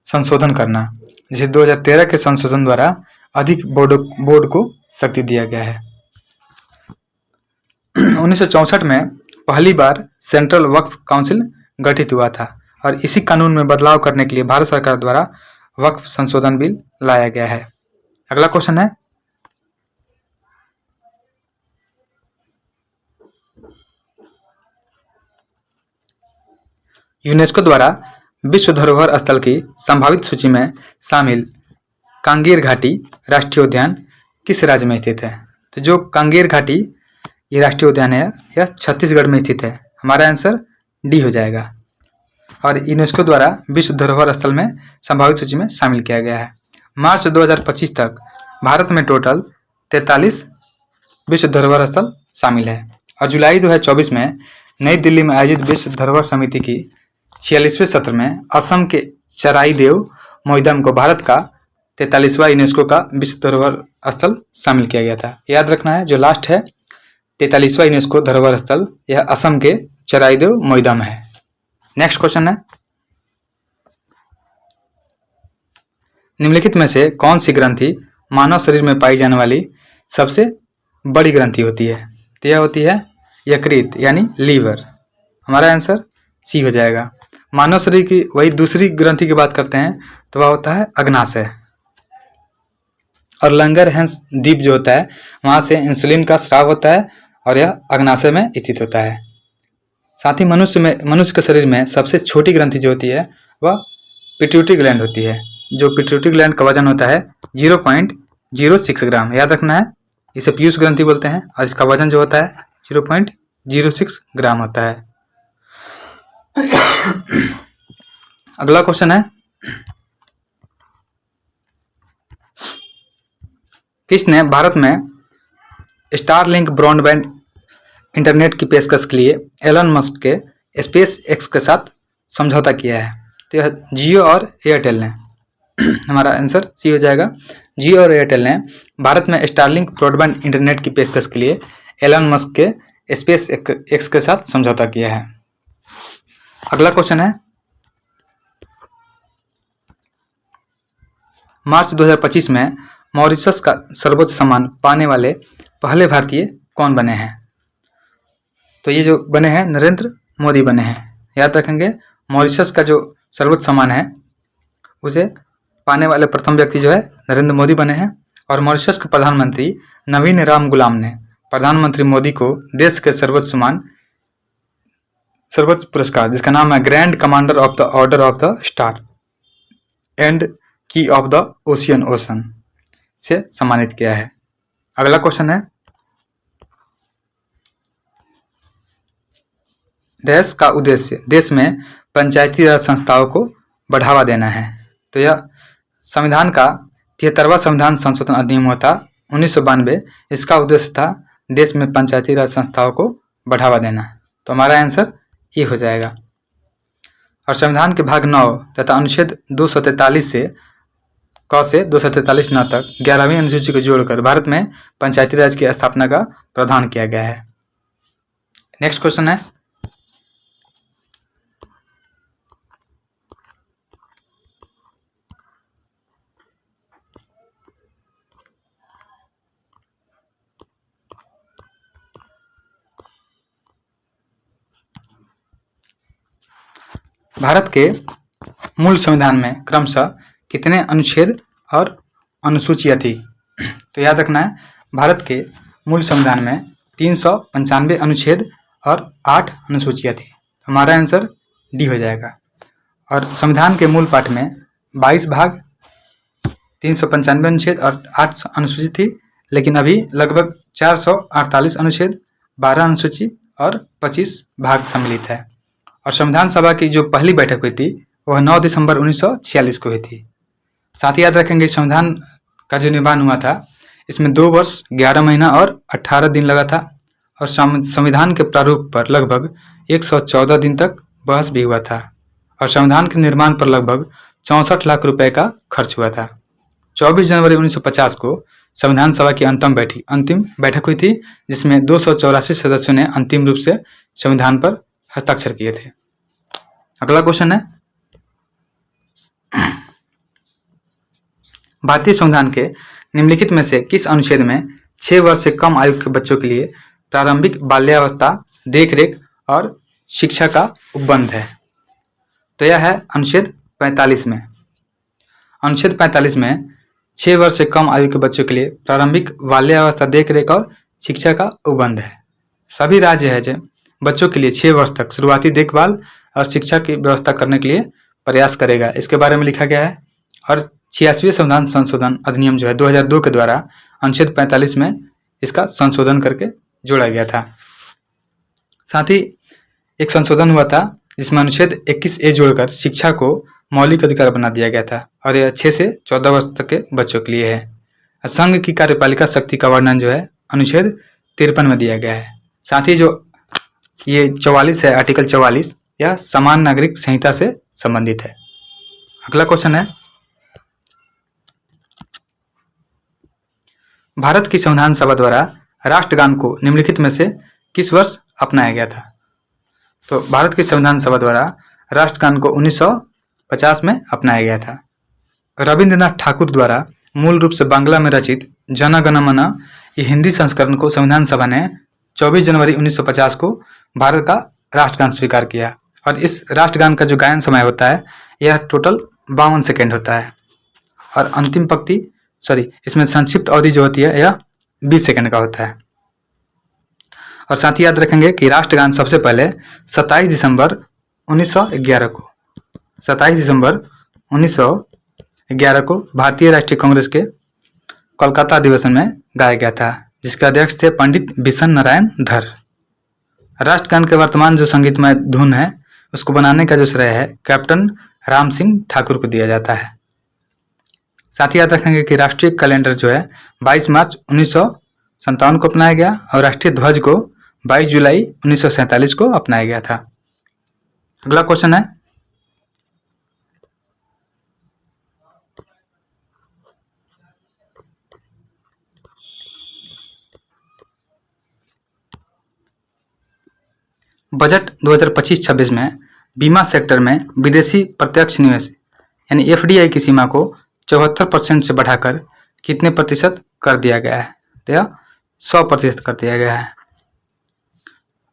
Speaker 1: संशोधन करना, जिसे 2013 के संशोधन द्वारा अधिक बोर्ड को शक्ति दिया गया है। 1964 में पहली बार सेंट्रल वक्फ काउंसिल गठित हुआ था और इसी कानून में बदलाव करने के लिए भारत सरकार द्वारा वक्फ संशोधन बिल लाया गया है। अगला क्वेश्चन है यूनेस्को द्वारा विश्व धरोहर स्थल की संभावित सूची में शामिल कांगेर घाटी राष्ट्रीय उद्यान किस राज्य में स्थित है? तो जो कांगेर घाटी ये राष्ट्रीय उद्यान है यह छत्तीसगढ़ में स्थित है। हमारा आंसर डी हो जाएगा और यूनेस्को द्वारा विश्व धरोहर स्थल में संभावित सूची में शामिल किया गया है। मार्च 2025 तक भारत में टोटल 43 विश्व धरोहर स्थल शामिल है और जुलाई 2024 में नई दिल्ली में आयोजित विश्व धरोहर समिति की 46वें सत्र में असम के चराईदेव मोइदम को भारत का 43वां यूनेस्को का विश्व धरोहर स्थल शामिल किया गया था। याद रखना है, जो लास्ट है 43वां यूनेस्को धरोहर स्थल, यह असम के चराईदेव मोइदम है। नेक्स्ट क्वेश्चन है, निम्नलिखित में से कौन सी ग्रंथि मानव शरीर में पाई जाने वाली सबसे बड़ी ग्रंथि होती है? तो यह होती है यकृत यानी लीवर। हमारा आंसर सी हो जाएगा। मानव शरीर की वही दूसरी ग्रंथि की बात करते हैं तो वह होता है अग्नाशय। और लंगरहैंस द्वीप जो होता है वहां से इंसुलिन का स्राव होता है और यह अग्नाशय में स्थित होता है। साथ ही मनुष्य के शरीर में सबसे छोटी ग्रंथि जो होती है वह पिट्यूटरी ग्लैंड होती है, जो पिट्यूटरी ग्लैंड का वजन होता है 0.06 ग्राम। याद रखना है, इसे पीयूष ग्रंथि बोलते हैं और इसका वजन जो होता है 0.06 ग्राम होता है। अगला क्वेश्चन है, किसने भारत में स्टारलिंक ब्रॉडबैंड इंटरनेट की पेशकश के लिए एलन मस्क के स्पेस एक्स के साथ समझौता किया है? तो यह जियो और एयरटेल ने। हमारा आंसर सी हो जाएगा। जियो और एयरटेल ने भारत में स्टारलिंक ब्रॉडबैंड इंटरनेट की पेशकश के लिए एलन मस्क के स्पेस एक्स के साथ समझौता किया है। अगला क्वेश्चन है, मार्च 2025 में मॉरिशस का सर्वोच्च सम्मान पाने वाले पहले भारतीय कौन बने हैं? तो ये जो बने हैं नरेंद्र मोदी बने हैं। याद रखेंगे, मॉरिशस का जो सर्वोच्च सम्मान है उसे पाने वाले प्रथम व्यक्ति जो है नरेंद्र मोदी बने हैं। और मॉरिशस के प्रधानमंत्री नवीन राम गुलाम ने प्रधानमंत्री मोदी को देश के सर्वोच्च पुरस्कार जिसका नाम है grand commander of the order of the star and की ऑफ द ओशन से सम्मानित किया है। अगला क्वेश्चन है, देश का उद्देश्य देश में पंचायती राज संस्थाओं को बढ़ावा देना है। तो यह संविधान का 73वां संविधान संशोधन अधिनियम था 1992। इसका उद्देश्य था देश में पंचायती राज संस्थाओं को बढ़ावा देना। तो हमारा आंसर ये हो जाएगा। और संविधान के भाग 9 तथा अनुच्छेद 243 से क से 243 न तक 11वीं अनुसूची को जोड़कर भारत में पंचायती राज की स्थापना का प्रावधान किया गया है। नेक्स्ट क्वेश्चन है, भारत के मूल संविधान में क्रमशः कितने अनुच्छेद और अनुसूचियां थी? तो याद रखना है, भारत के मूल संविधान में 395 अनुच्छेद और 8 अनुसूचियां थी। हमारा आंसर डी हो जाएगा। और संविधान के मूल पाठ में 22 भाग, 395 अनुच्छेद और 8 अनुसूची थी, लेकिन अभी लगभग 448 अनुच्छेद, 12 अनुसूची और 25 भाग सम्मिलित है। और संविधान सभा की जो पहली बैठक हुई थी वह 9 दिसंबर 1946 को हुई थी। साथ ही याद रखेंगे, संविधान का जो निर्माण हुआ था इसमें 2 वर्ष 11 महीना और 18 दिन लगा था। और संविधान के प्रारूप पर लगभग 114 दिन तक बहस भी हुआ था। और संविधान के निर्माण पर लगभग 64 लाख रुपए का खर्च हुआ था। 24 जनवरी 1950 को संविधान सभा की अंतिम बैठक हुई थी, जिसमें 284 सदस्यों ने अंतिम रूप से संविधान पर हस्ताक्षर किए थे। अगला क्वेश्चन है, भारतीय संविधान के निम्नलिखित में से किस अनुच्छेद में 6 वर्ष से कम आयु के बच्चों के लिए प्रारंभिक बाल्यावस्था, देखरेख और शिक्षा का उपबंध है? तो यह है अनुच्छेद 45 में। अनुच्छेद 45 में 6 वर्ष से कम आयु के बच्चों के लिए प्रारंभिक बाल्यावस्था, देखरेख और शिक्षा का उपबंध है। सभी राज्य है जो बच्चों के लिए 6 वर्ष तक शुरुआती देखभाल और शिक्षा की व्यवस्था करने के लिए प्रयास करेगा, इसके बारे में लिखा गया है। और 86वें संविधान संशोधन अधिनियम जो है 2002 के द्वारा अनुच्छेद 45 में इसका संशोधन करके जोड़ा गया था। साथ ही एक संशोधन हुआ था जिसमें अनुच्छेद 21A जोड़कर शिक्षा को मौलिक अधिकार बना दिया गया था। और यह 6 से 14 वर्ष तक के बच्चों के लिए है। संघ की कार्यपालिका शक्ति का वर्णन जो है अनुच्छेद 53 में दिया गया है। साथ ही जो ये 44 है, आर्टिकल 44, यह समान नागरिक संहिता से संबंधित है। अगला क्वेश्चन है, भारत की संविधान सभा द्वारा राष्ट्रगान को निम्नलिखित में से किस वर्ष अपनाया गया था? तो भारत की संविधान सभा द्वारा राष्ट्रगान को 1950 में अपनाया गया था। रविंद्रनाथ ठाकुर द्वारा मूल रूप से बांग्ला में रचित जन गण मन ये हिंदी संस्करण को संविधान सभा ने 24 जनवरी 1950 को भारत का राष्ट्रगान स्वीकार किया और इस राष्ट्रगान का जो गायन समय होता है यह टोटल 52 सेकेंड होता है और अंतिम पंक्ति इसमें संक्षिप्त अवधि जो होती है यह 20 सेकेंड का होता है। और साथ ही याद रखेंगे कि राष्ट्रगान सबसे पहले 27 दिसंबर 1911 को भारतीय राष्ट्रीय कांग्रेस के कोलकाता अधिवेशन में गाया गया था, जिसके अध्यक्ष थे पंडित बिशन नारायण धर। राष्ट्रगान के वर्तमान जो संगीतमय धुन है उसको बनाने का जो श्रेय है कैप्टन राम सिंह ठाकुर को दिया जाता है। साथ ही याद रखेंगे कि राष्ट्रीय कैलेंडर जो है 22 मार्च 1957 को अपनाया गया और राष्ट्रीय ध्वज को 22 जुलाई 1947 को अपनाया गया था। अगला क्वेश्चन है, बजट 2025-26 में बीमा सेक्टर में विदेशी प्रत्यक्ष निवेश यानी एफडीआई की सीमा को 74% से बढ़ाकर कितने प्रतिशत कर दिया गया है? तो यह 100% कर दिया गया है।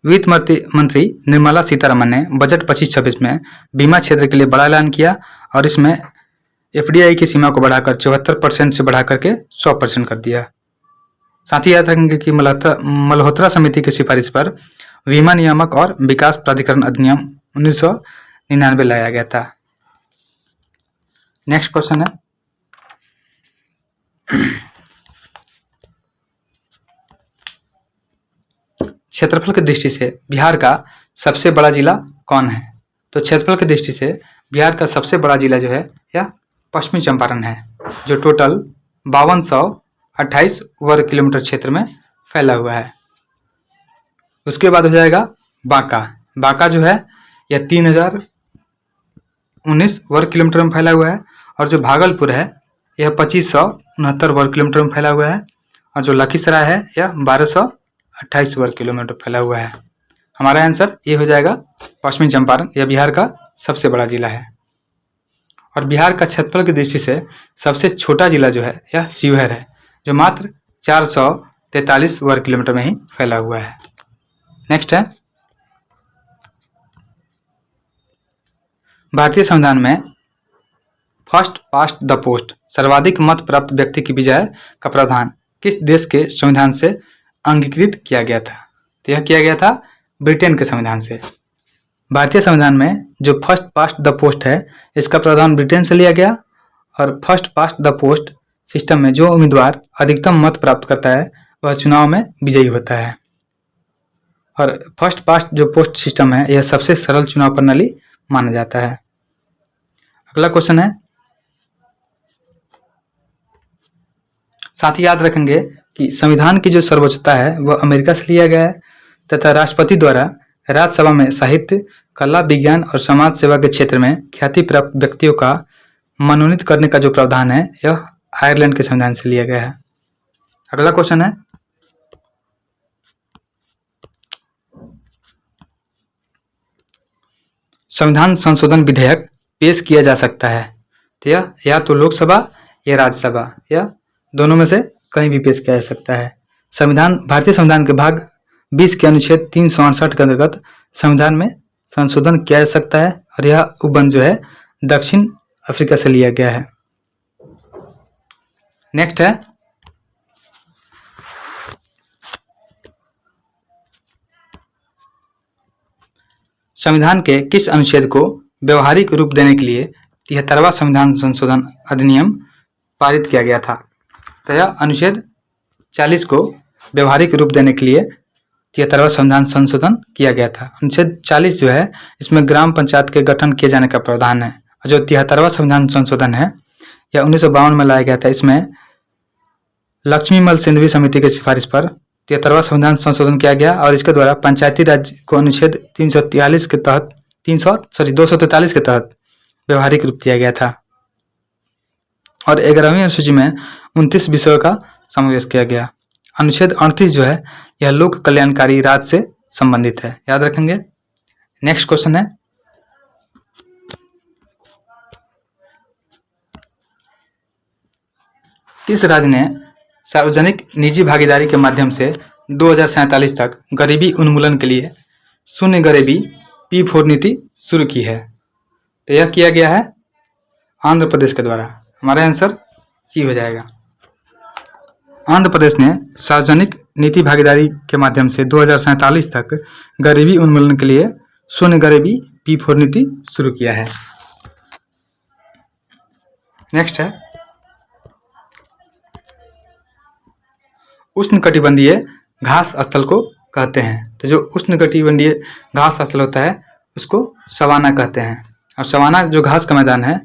Speaker 1: वित्त मंत्री निर्मला सीतारमन ने बजट 25-26 में बीमा क्षेत्र के लिए बड़ा ऐलान किया और इसमें एफडीआई की सीमा को बढ़ाकर 74% से बढ़ा करके 100% कर दिया। साथ ही याद रखेंगे कि मल्होत्रा समिति की सिफारिश पर बीमा नियामक और विकास प्राधिकरण अधिनियम 1999 लाया गया था। नेक्स्ट क्वेश्चन है, क्षेत्रफल की दृष्टि से बिहार का सबसे बड़ा जिला कौन है? तो क्षेत्रफल की दृष्टि से बिहार का सबसे बड़ा जिला जो है यह पश्चिमी चंपारण है, जो टोटल 5228 वर्ग किलोमीटर क्षेत्र में फैला हुआ है। उसके बाद हो जाएगा बांका जो है यह 3019 वर्ग किलोमीटर में फैला हुआ है और जो भागलपुर है यह 2569 वर्ग किलोमीटर में फैला हुआ है और जो लखीसराय है यह 1228 वर्ग किलोमीटर फैला हुआ है। हमारा आंसर ये हो जाएगा पश्चिमी चंपारण, यह बिहार का सबसे बड़ा जिला है। और बिहार का क्षेत्रफल की दृष्टि से सबसे छोटा जिला जो है यह शिवहर है, जो मात्र 443 वर्ग किलोमीटर में ही फैला हुआ है। नेक्स्ट है, भारतीय संविधान में फर्स्ट पास्ट द पोस्ट सर्वाधिक मत प्राप्त व्यक्ति की विजय का प्रावधान किस देश के संविधान से अंगीकृत किया गया था? तो यह किया गया था ब्रिटेन के संविधान से। भारतीय संविधान में जो फर्स्ट पास्ट द पोस्ट है इसका प्रावधान ब्रिटेन से लिया गया और first past the post system में जो उम्मीदवार अधिकतम मत प्राप्त करता है वह चुनाव में विजयी होता है। और फर्स्ट पास्ट जो पोस्ट सिस्टम है यह सबसे सरल चुनाव प्रणाली माना जाता है। अगला क्वेश्चन है, साथ ही याद रखेंगे कि संविधान की जो सर्वोच्चता है वह अमेरिका से लिया गया है तथा राष्ट्रपति द्वारा राज्यसभा में साहित्य, कला, विज्ञान और समाज सेवा के क्षेत्र में ख्याति प्राप्त व्यक्तियों का मनोनीत करने का जो प्रावधान है यह आयरलैंड के संविधान से लिया गया है। अगला क्वेश्चन है, संविधान संशोधन विधेयक पेश किया जा सकता है तो यह या तो लोकसभा या राज्यसभा या दोनों में से कहीं भी पेश किया जा सकता है। भारतीय संविधान के भाग 20 के अनुच्छेद 368 के अंतर्गत संविधान में संशोधन किया जा सकता है और यह उपबंध जो है दक्षिण अफ्रीका से लिया गया है। नेक्स्ट है, संविधान के किस अनुच्छेद को व्यवहारिक रूप देने के लिए 73वां संविधान संशोधन अधिनियम पारित किया गया था? तो यह अनुच्छेद 40 को व्यवहारिक रूप देने के लिए 73वां संविधान संशोधन किया गया था। अनुच्छेद 40 जो है इसमें ग्राम पंचायत के गठन किए जाने का प्रावधान है और जो 73वां संविधान संशोधन है यह 1952 में लाया गया था। इसमें लक्ष्मीमल सिंघवी समिति की सिफारिश पर 73वां संविधान संशोधन किया गया और इसके द्वारा पंचायती राज को अनुच्छेद 243 के तहत व्यवहारिक रूप दिया गया था और 11वीं अनुसूची में 29 विषयों का समावेश किया गया। अनुच्छेद 38 जो है यह लोक कल्याणकारी राज से संबंधित है, याद रखेंगे। नेक्स्ट क्वेश्चन है, किस राज्य ने सार्वजनिक निजी भागीदारी के माध्यम से 2047 तक गरीबी उन्मूलन के लिए शून्य गरीबी P4 नीति शुरू की है? तो यह किया गया है आंध्र प्रदेश के द्वारा। हमारा आंसर सी हो जाएगा। आंध्र प्रदेश ने सार्वजनिक नीति भागीदारी के माध्यम से 2047 तक गरीबी उन्मूलन के लिए शून्य गरीबी P4 नीति शुरू किया है। नेक्स्ट है, उष्णकटिबंधीय घास स्थल को कहते हैं। तो जो उष्णकटिबंधीय घास स्थल होता है उसको सवाना कहते हैं और सवाना जो घास का मैदान है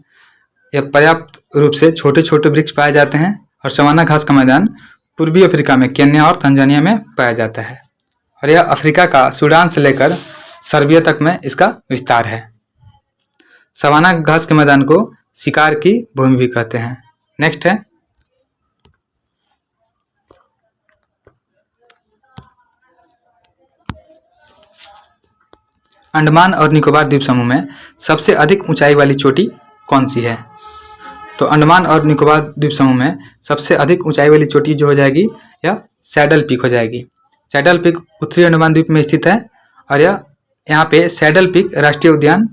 Speaker 1: यह पर्याप्त रूप से छोटे छोटे वृक्ष पाए जाते हैं और सवाना घास का मैदान पूर्वी अफ्रीका में केन्या और तंजानिया में पाया जाता है और यह अफ्रीका का सूडान से लेकर सर्बिया तक में इसका विस्तार है। सवाना घास के मैदान को शिकार की भूमि भी कहते हैं। नेक्स्ट है, अंडमान और निकोबार द्वीप समूह में सबसे अधिक ऊंचाई वाली चोटी कौन सी है? तो अंडमान और निकोबार द्वीप समूह में सबसे अधिक ऊंचाई वाली चोटी जो हो जाएगी यह सैडल पीक हो जाएगी। सैडल पीक उत्तरी अंडमान द्वीप में स्थित है और यहाँ पे सैडल पीक राष्ट्रीय उद्यान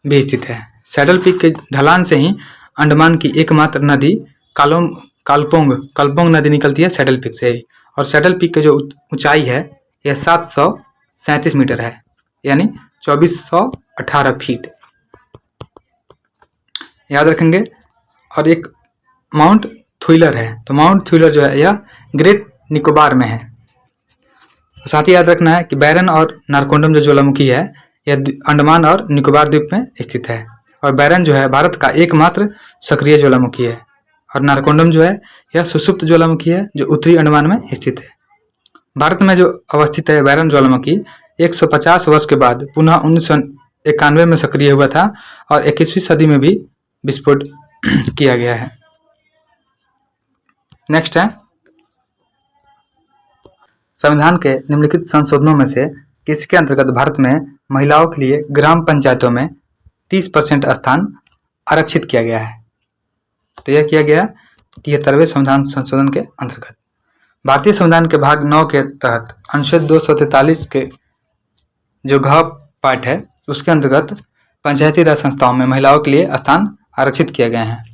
Speaker 1: भी स्थित है। सैडल पीक के ढलान से ही अंडमान की एकमात्र नदी कालपोंग नदी निकलती है सैडल पीक से ही और सैडल पीक की जो ऊंचाई है यह 737 मीटर है, यानी 2418 फीट, याद रखेंगे। और एक माउंट थुइलर है, तो माउंट थुइलर जो है यह ग्रेट निकोबार में है। साथ ही याद रखना है कि बैरन और नारकोंडम जो ज्वालामुखी है यह अंडमान और निकोबार द्वीप में स्थित है और बैरन जो है भारत का एकमात्र सक्रिय ज्वालामुखी है और नारकोंडम जो है यह सुषुप्त ज्वालामुखी है जो उत्तरी अंडमान में स्थित है। भारत में जो अवस्थित है बैरन ज्वालामुखी 150 वर्ष के बाद पुनः 1991 में सक्रिय हुआ था और 21वीं सदी में भी विस्फोट किया गया है। नेक्स्ट है, संविधान के निम्नलिखित संशोधनों में से किसके अंतर्गत भारत में महिलाओं के लिए ग्राम पंचायतों में 30% स्थान आरक्षित किया गया है? तो यह किया गया 73वें संविधान संशोधन के अंतर्गत। भारतीय संविधान के भाग 9 के तहत अनुच्छेद 243 के जो घ पार्ट है उसके अंतर्गत पंचायती राज संस्थाओं में महिलाओं के लिए स्थान आरक्षित किए गए हैं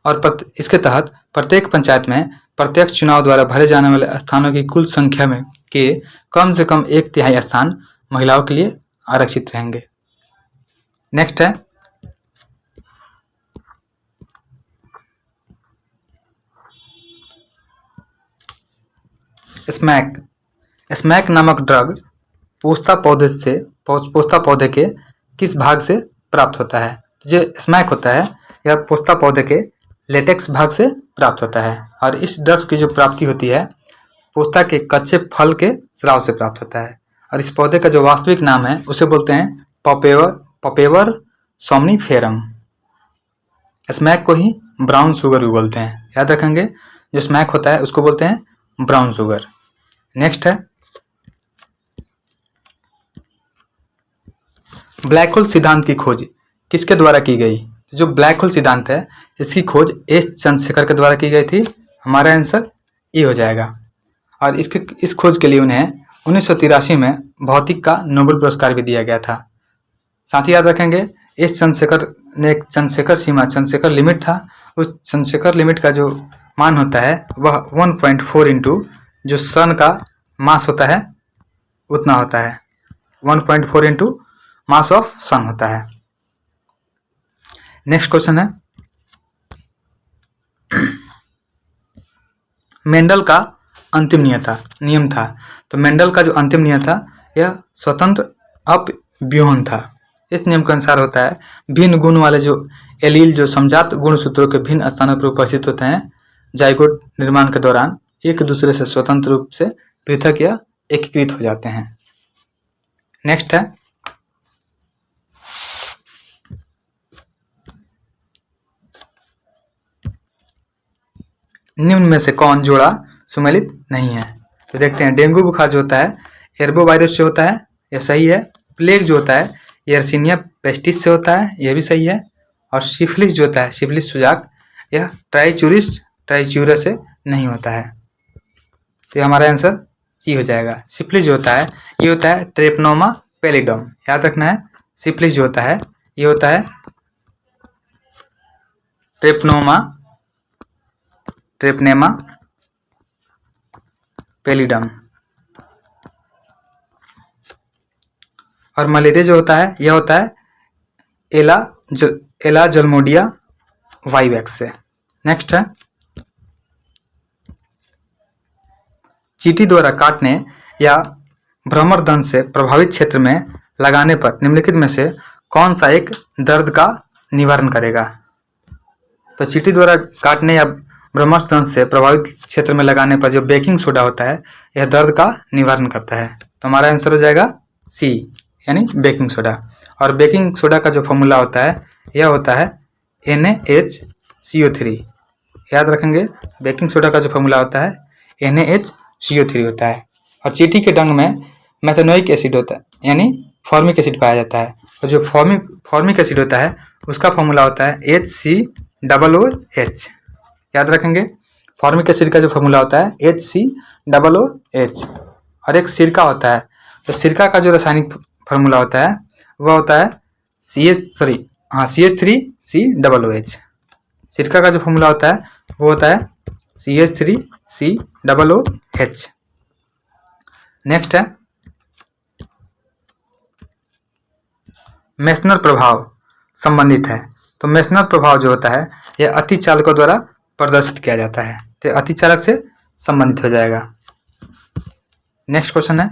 Speaker 1: और इसके तहत प्रत्येक पंचायत में प्रत्यक्ष चुनाव द्वारा भरे जाने वाले स्थानों की कुल संख्या में के कम से कम 1/3 स्थान महिलाओं के लिए आरक्षित रहेंगे। नेक्स्ट है, स्मैक नामक ड्रग पोस्ता पौधे के किस भाग से प्राप्त होता है? जो स्मैक होता है यह पोस्ता पौधे के लेटेक्स भाग से प्राप्त होता है और इस ड्रग्स की जो प्राप्ति होती है पोस्ता के कच्चे फल के स्राव से प्राप्त होता है और इस पौधे का जो वास्तविक नाम है उसे बोलते हैं पपेवर सोमनीफेरम। स्मैक को ही ब्राउन शुगर भी बोलते हैं, याद रखेंगे। जो स्मैक होता है उसको बोलते हैं ब्राउन शुगर। नेक्स्ट है, ब्लैक होल सिद्धांत की खोज किसके द्वारा की गई? जो ब्लैक होल सिद्धांत है इसकी खोज एस चंद्रशेखर के द्वारा की गई थी। हमारा आंसर ए हो जाएगा और इस खोज के लिए उन्हें 1983 में भौतिक का नोबेल पुरस्कार भी दिया गया था। साथ ही याद रखेंगे एस चंद्रशेखर ने एक चंद्रशेखर लिमिट था। उस चंद्रशेखर लिमिट का जो मान होता है वह 1.4 इंटू जो सन का मास होता है उतना होता है। 1.4 इंटू मास ऑफ सन होता है। नेक्स्ट क्वेश्चन है, मेंडल का अंतिम नियम था। तो मेंडल का जो अंतिम नियम था यह स्वतंत्र अपव्यूहन था। इस नियम के अनुसार होता है भिन्न गुण वाले जो एलील जो समजात गुणसूत्रों के भिन्न स्थानों पर उपस्थित होते हैं जाइगोट निर्माण के दौरान एक दूसरे से स्वतंत्र रूप से पृथक या एकीकृत हो जाते हैं। नेक्स्ट है निम्न में से कौन जोड़ा सुमेलित नहीं है। तो देखते हैं, डेंगू बुखार जो होता है एर्बोवायरस से होता है, यह सही है। प्लेग जो होता है यर्सीनिया पेस्टिस से होता है, यह भी सही है। और सिफिलिस जो होता है सिफिलिस सुजाक, यह ट्राइच्यूरा से नहीं होता है। तो हमारा आंसर सी हो जाएगा। सिफिलिस जो होता है ये होता है ट्रेपनोमा पैलिडम, याद रखना है। सिफिलिस जो होता है ये होता है ट्रेपनेमा पैलिडम। और मलेरिया जो होता है यह होता है एला जलमोडिया वाइवैक्स से। नेक्स्ट है चींटी द्वारा काटने या भ्रमर दंश से प्रभावित क्षेत्र में लगाने पर निम्नलिखित में से कौन सा एक दर्द का निवारण करेगा। तो चींटी द्वारा काटने या भ्रमर दंश से प्रभावित क्षेत्र में लगाने पर जो बेकिंग सोडा होता है यह दर्द का निवारण करता है। तो हमारा आंसर हो जाएगा सी, यानी बेकिंग सोडा। और बेकिंग सोडा का जो फॉर्मूला होता है यह होता है NaHCO3, याद रखेंगे। बेकिंग सोडा का जो फॉर्मूला होता है NaHCO3 होता है। और चींटी के डंग में मेथेनोइक एसिड होता है, यानी फॉर्मिक एसिड पाया जाता है। और जो फॉर्मिक एसिड होता है उसका फॉर्मूला होता है HCOOH, याद रखेंगे। फॉर्मिक एसिड का जो फॉर्मूला होता है HCOOH। और एक सिरका होता है, तो सिरका का जो रासायनिक फॉर्मूला होता है वह होता है CH3COOH। सिरका का जो फॉर्मूला होता है वो होता है CH3COOH। नेक्स्ट है मेसनर प्रभाव संबंधित है। तो मेसनर प्रभाव जो होता है यह अतिचालकों द्वारा प्रदर्शित किया जाता है, तो अतिचालक से संबंधित हो जाएगा। नेक्स्ट क्वेश्चन है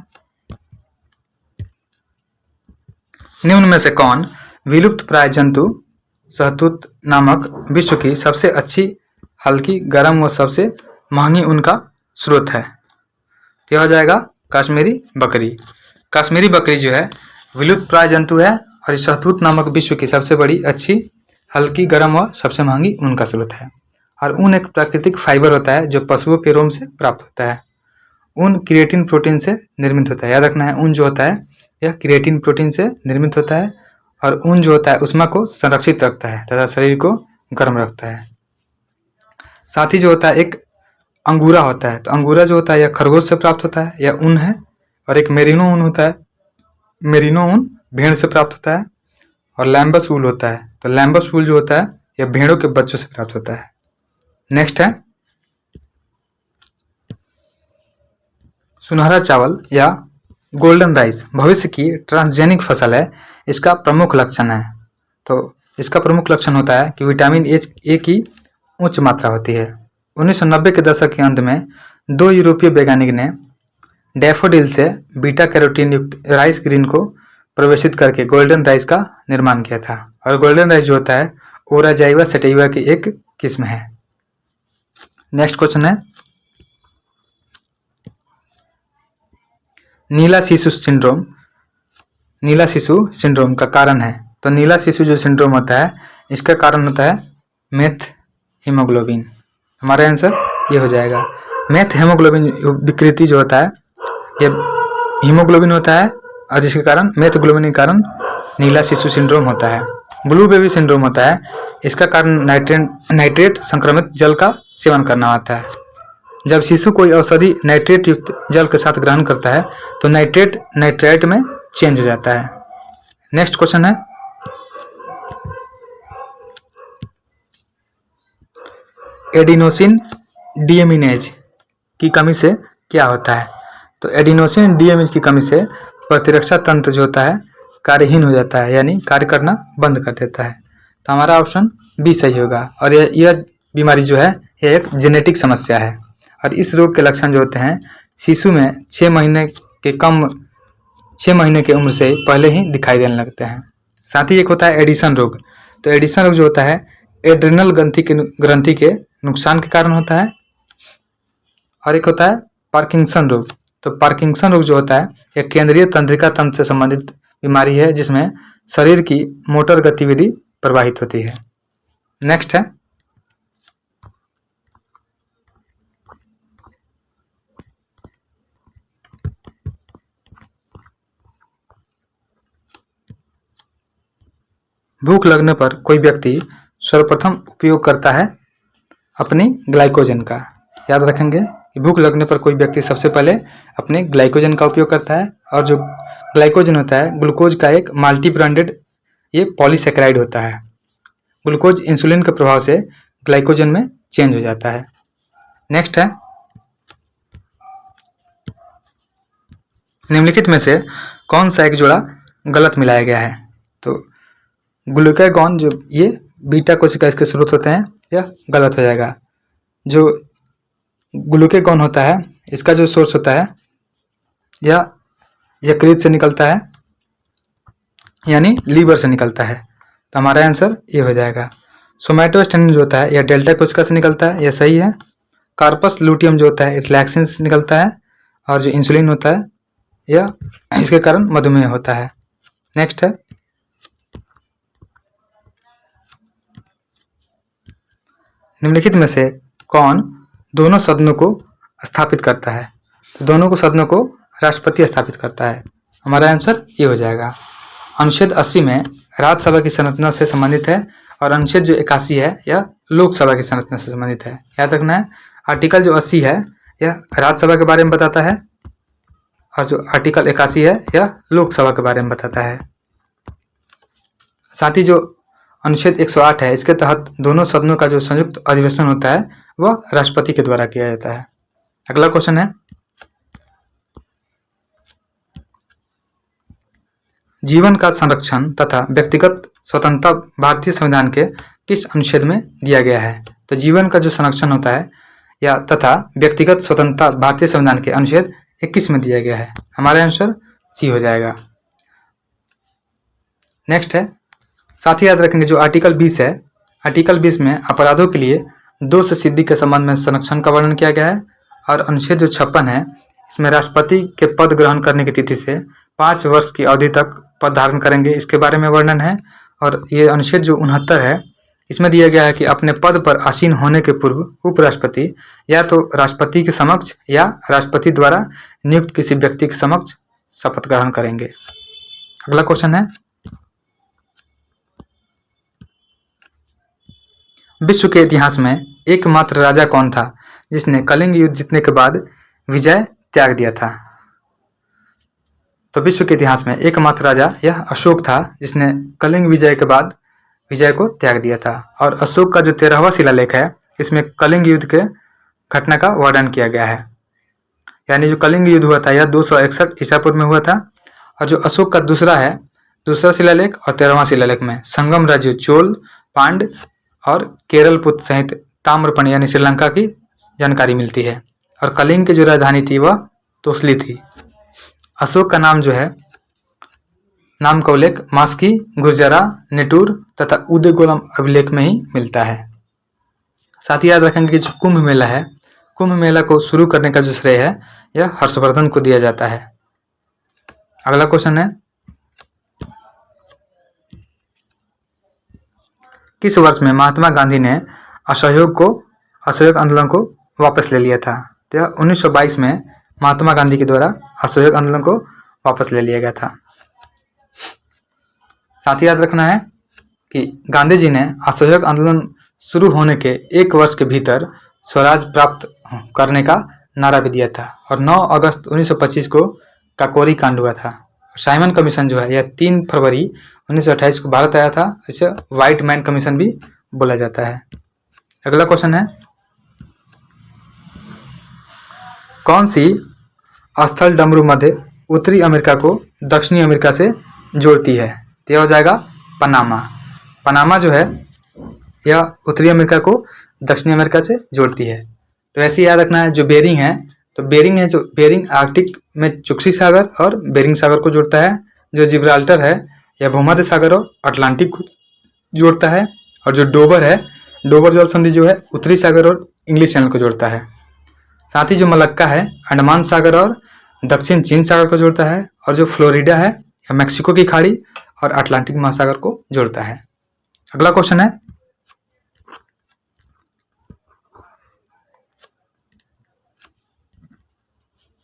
Speaker 1: निम्न में से कौन विलुप्त प्राय जंतु शहतूत नामक विश्व की सबसे अच्छी हल्की गर्म व सबसे महंगी ऊन का स्रोत है। तो यह हो जाएगा कश्मीरी बकरी। कश्मीरी बकरी जो है विलुप्त प्राय जंतु है और इस शहतूत नामक विश्व की सबसे बड़ी अच्छी हल्की गर्म व सबसे महंगी ऊन का स्रोत है। और ऊन एक प्राकृतिक फाइबर होता है जो पशुओं के रोम से प्राप्त होता है। ऊन क्रिएटिन प्रोटीन से निर्मित होता है, याद रखना है। ऊन जो होता है यह क्रिएटिन प्रोटीन से निर्मित होता है। और ऊन जो होता है ऊष्मा को संरक्षित रखता है तथा शरीर को गर्म रखता है। साथ ही जो होता है एक अंगूरा होता है, तो अंगूरा जो होता है यह खरगोश से प्राप्त होता है, यह ऊन है। और एक मेरिनो ऊन होता है, मेरिनो ऊन भेड़ से प्राप्त होता है। और लैम्बस वूल होता है, तो लैम्बस वूल जो होता है यह भेड़ों के बच्चों से प्राप्त होता है। नेक्स्ट है सुनहरा चावल या गोल्डन राइस भविष्य की ट्रांसजेनिक फसल है, इसका प्रमुख लक्षण है। तो इसका प्रमुख लक्षण होता है कि विटामिन ए की उच्च मात्रा होती है। 1990 के दशक के अंत में 2 यूरोपीय वैज्ञानिक ने डैफोडिल से बीटा कैरोटीन युक्त राइस ग्रीन को प्रवेशित करके गोल्डन राइस का निर्माण किया था। और गोल्डन राइस जो होता है ओराजाइवा सेटाइवा की एक किस्म है। नेक्स्ट क्वेश्चन है नीला शिशु सिंड्रोम का कारण है। तो नीला शिशु जो सिंड्रोम होता है इसका कारण होता है मेथ हीमोग्लोबिन। हमारा आंसर ये हो जाएगा। मेथ हीमोग्लोबिन विकृति जो होता है ये हीमोग्लोबिन होता है और जिसके कारण मेथ ग्लोबिन के कारण नीला शिशु सिंड्रोम होता है। ब्लू बेबी सिंड्रोम होता है, इसका कारण नाइट्रेट संक्रमित जल का सेवन करना होता है। जब शिशु कोई औषधि नाइट्रेट युक्त जल के साथ ग्रहण करता है तो नाइट्रेट नाइट्राइट में चेंज हो जाता है। नेक्स्ट क्वेश्चन है एडिनोसिन डीएमिनेज की कमी से क्या होता है। तो एडिनोसिन डीएमिनेज की कमी से प्रतिरक्षा तंत्र जो होता है कार्यहीन हो जाता है, यानी कार्य करना बंद कर देता है। तो हमारा ऑप्शन बी सही होगा। और यह बीमारी जो है यह एक जेनेटिक समस्या है। और इस रोग के लक्षण जो होते हैं शिशु में 6 महीने की उम्र से पहले ही दिखाई देने लगते हैं। साथ ही एक होता है एडिसन रोग। तो एडिसन रोग जो होता है एड्रिनल ग्रंथि के नुकसान के कारण होता है। और एक होता है पार्किंसन रोग। तो पार्किंसन रोग जो होता है यह केंद्रीय तंत्रिका तंत्र से संबंधित बीमारी है जिसमें शरीर की मोटर गतिविधि प्रभावित होती है। नेक्स्ट है भूख लगने पर कोई व्यक्ति सर्वप्रथम उपयोग करता है अपनी ग्लाइकोजन का। याद रखेंगे कि भूख लगने पर कोई व्यक्ति सबसे पहले अपने ग्लाइकोजन का उपयोग करता है। और जो ग्लाइकोजन होता है ग्लूकोज का एक मल्टी ब्रांडेड ये पॉलीसेकेराइड होता है। ग्लूकोज इंसुलिन के प्रभाव से ग्लाइकोजन में चेंज हो जाता है। नेक्स्ट है निम्नलिखित में से कौन सा एक जोड़ा गलत मिलाया गया है। तो ग्लूकागॉन जो ये बीटा कोशिका इसके स्रोत होते हैं यह गलत हो जाएगा। जो ग्लूकागॉन होता है इसका जो सोर्स होता है यह यकृत से निकलता है यानी लीवर से निकलता है। तो हमारा आंसर ये हो जाएगा। सोमैटोस्टेनिन जो होता है यह डेल्टा कोशिका से निकलता है, यह सही है। कार्पस लूटियम जो होता है रिलैक्सिन से निकलता है। और जो इंसुलिन होता है यह इसके कारण मधुमेह होता है। नेक्स्ट है निम्नलिखित में से कौन दोनों सदनों को स्थापित करता है। तो दोनों को सदनों को राष्ट्रपति स्थापित करता है। हमारा आंसर ये हो जाएगा। अनुच्छेद 80 में राज्यसभा की संरचना से संबंधित है और अनुच्छेद जो 81 है यह लोकसभा की संरचना से संबंधित है। याद रखना है आर्टिकल जो 80 है यह राज्यसभा के बारे में बताता है और जो आर्टिकल 81 है यह लोकसभा के बारे में बताता है। साथ ही जो अनुच्छेद 108 है इसके तहत दोनों सदनों का जो संयुक्त अधिवेशन होता है वह राष्ट्रपति के द्वारा किया जाता है। अगला क्वेश्चन है जीवन का संरक्षण तथा व्यक्तिगत स्वतंत्रता भारतीय संविधान के किस अनुच्छेद में दिया गया है। तो जीवन का जो संरक्षण होता है या तथा व्यक्तिगत स्वतंत्रता भारतीय संविधान के अनुच्छेद 21 में दिया गया है। हमारा आंसर सी हो जाएगा। नेक्स्ट है साथ ही याद रखेंगे जो आर्टिकल 20 है आर्टिकल 20 में अपराधों के लिए दोष सिद्धि के संबंध में संरक्षण का वर्णन किया गया है। और अनुच्छेद जो 56 है इसमें राष्ट्रपति के पद ग्रहण करने की तिथि से 5 वर्ष की अवधि तक पद धारण करेंगे इसके बारे में वर्णन है। और ये अनुच्छेद जो 69 है इसमें दिया गया है कि अपने पद पर आसीन होने के पूर्व उपराष्ट्रपति या तो राष्ट्रपति के समक्ष या राष्ट्रपति द्वारा नियुक्त किसी व्यक्ति के समक्ष शपथ ग्रहण करेंगे। अगला क्वेश्चन है विश्व के इतिहास में एकमात्र राजा कौन था जिसने कलिंग युद्ध जीतने के बाद विजय त्याग दिया था। तो विश्व के इतिहास में एकमात्र राजा यह अशोक था जिसने कलिंग विजय के बाद विजय को त्याग दिया था। और अशोक का जो 13वां शिलालेख है इसमें कलिंग युद्ध के घटना का वर्णन किया गया है। यानी जो कलिंग युद्ध हुआ था यह 261 ईसा पूर्व में हुआ था। और जो अशोक का दूसरा शिलालेख और 13वां शिलालेख में संगम राज्य चोल पांड और केरल पुत्र सहित ताम्रपण यानी श्रीलंका की जानकारी मिलती है। और कलिंग की जो राजधानी थी वह तोसली थी। अशोक का नाम जो है नाम का उल्लेख मास्की गुर्जरा नेटूर तथा उदयगोलम अभिलेख में ही मिलता है। साथ ही याद रखेंगे कि जो कुंभ मेला है कुंभ मेला को शुरू करने का जो श्रेय है यह हर्षवर्धन को दिया जाता है। अगला क्वेश्चन है किस वर्ष में महात्मा गांधी ने असहयोग आंदोलन को वापस ले लिया था। तो 1922 में महात्मा गांधी के द्वारा असहयोग आंदोलन को वापस ले लिया गया था। साथ ही याद रखना है कि गांधी जी ने असहयोग आंदोलन शुरू होने के 1 वर्ष के भीतर स्वराज प्राप्त करने का नारा भी दिया था। और 9 अगस्त 1925 को काकोरी कांड हुआ था। साइमन कमीशन जो है यह 3 फरवरी 1928 को भारत आया था। इसे व्हाइट मैन कमीशन भी बोला जाता है। अगला क्वेश्चन है कौन सी स्थल डमरू मध्य उत्तरी अमेरिका को दक्षिणी अमेरिका से जोड़ती है। तो यह हो जाएगा पनामा। पनामा जो है यह उत्तरी अमेरिका को दक्षिणी अमेरिका से जोड़ती है। तो ऐसे याद रखना है जो बेरिंग है तो बेरिंग है जो बेरिंग आर्कटिक में चुक्सी सागर और बेरिंग सागर को जोड़ता है। जो जिब्राल्टर है यह भूमध्य सागर और अटलांटिक को जोड़ता है, और जो डोबर है, डोबर जल संधि जो है उत्तरी सागर और इंग्लिश चैनल को जोड़ता है। साथ ही जो मलक्का है अंडमान सागर और दक्षिण चीन सागर को जोड़ता है, और जो फ्लोरिडा है यह मैक्सिको की खाड़ी और अटलांटिक महासागर को जोड़ता है। अगला क्वेश्चन है,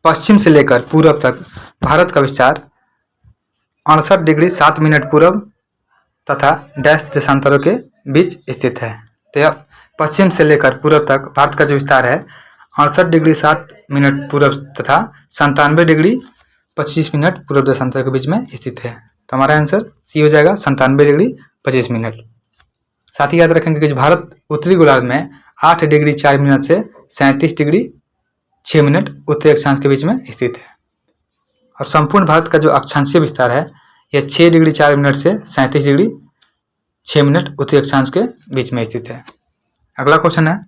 Speaker 1: पश्चिम से लेकर पूर्व तक भारत का विस्तार 68 डिग्री 7 मिनट पूर्व तथा डैश देशांतरों के बीच स्थित है। तो यह पश्चिम से लेकर पूर्व तक भारत का जो विस्तार है 68 डिग्री 7 मिनट पूर्व तथा 97 डिग्री 25 मिनट पूर्व देशांतरों के बीच में स्थित है। तो हमारा आंसर सी हो जाएगा 97 डिग्री 25 मिनट। साथ ही याद रखेंगे कि भारत उत्तरी गोलार्ध में 8 डिग्री 4 मिनट से 37 डिग्री 6 मिनट उत्तरी अक्षांश के बीच में स्थित है, और संपूर्ण भारत का जो अक्षांशीय विस्तार है यह 6 डिग्री 4 मिनट से 37 डिग्री 6 मिनट उत्तरी अक्षांश के बीच में स्थित है। अगला क्वेश्चन है,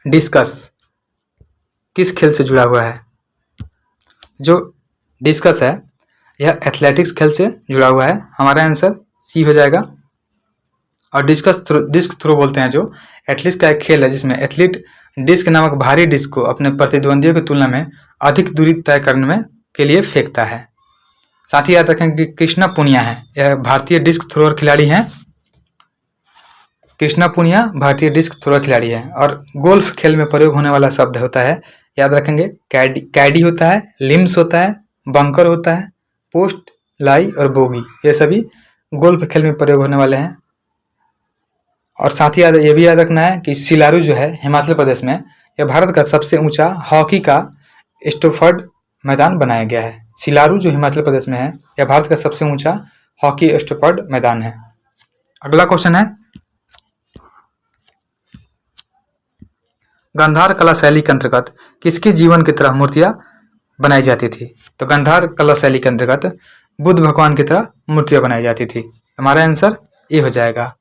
Speaker 1: डिस्कस किस खेल से जुड़ा हुआ है? जो डिस्कस है यह एथलेटिक्स खेल से जुड़ा हुआ है। हमारा आंसर सी हो जाएगा। और डिस्क थ्रो बोलते हैं, जो एथलीट्स का एक खेल है जिसमें एथलीट डिस्क नामक भारी डिस्क को अपने प्रतिद्वंदियों की तुलना में अधिक दूरी तय करने में के लिए फेंकता है। साथ ही याद रखें कि कृष्णा पुनिया है, यह भारतीय डिस्क थ्रोअर खिलाड़ी हैं। कृष्णा पुनिया भारतीय डिस्क थ्रोअर खिलाड़ी है। और गोल्फ खेल में प्रयोग होने वाला शब्द होता है, याद रखेंगे, कैडी होता है, लिम्स होता है, बंकर होता है, पोस्ट, लाई और बोगी, ये सभी गोल्फ खेल में प्रयोग होने वाले हैं। और साथ ही ये भी याद रखना है कि सिलारू जो है हिमाचल प्रदेश में, यह भारत का सबसे ऊंचा हॉकी का स्टोफर्ड मैदान बनाया गया है। सिलारू जो हिमाचल प्रदेश में है यह भारत का सबसे ऊंचा हॉकी स्टोफर्ड मैदान है। अगला क्वेश्चन है, गांधार कला शैली के अंतर्गत किसके जीवन की तरह मूर्तियां बनाई जाती थी? तो गांधार कला शैली के अंतर्गत बुद्ध भगवान की तरह मूर्तियां बनाई जाती थी। हमारा आंसर ए हो जाएगा।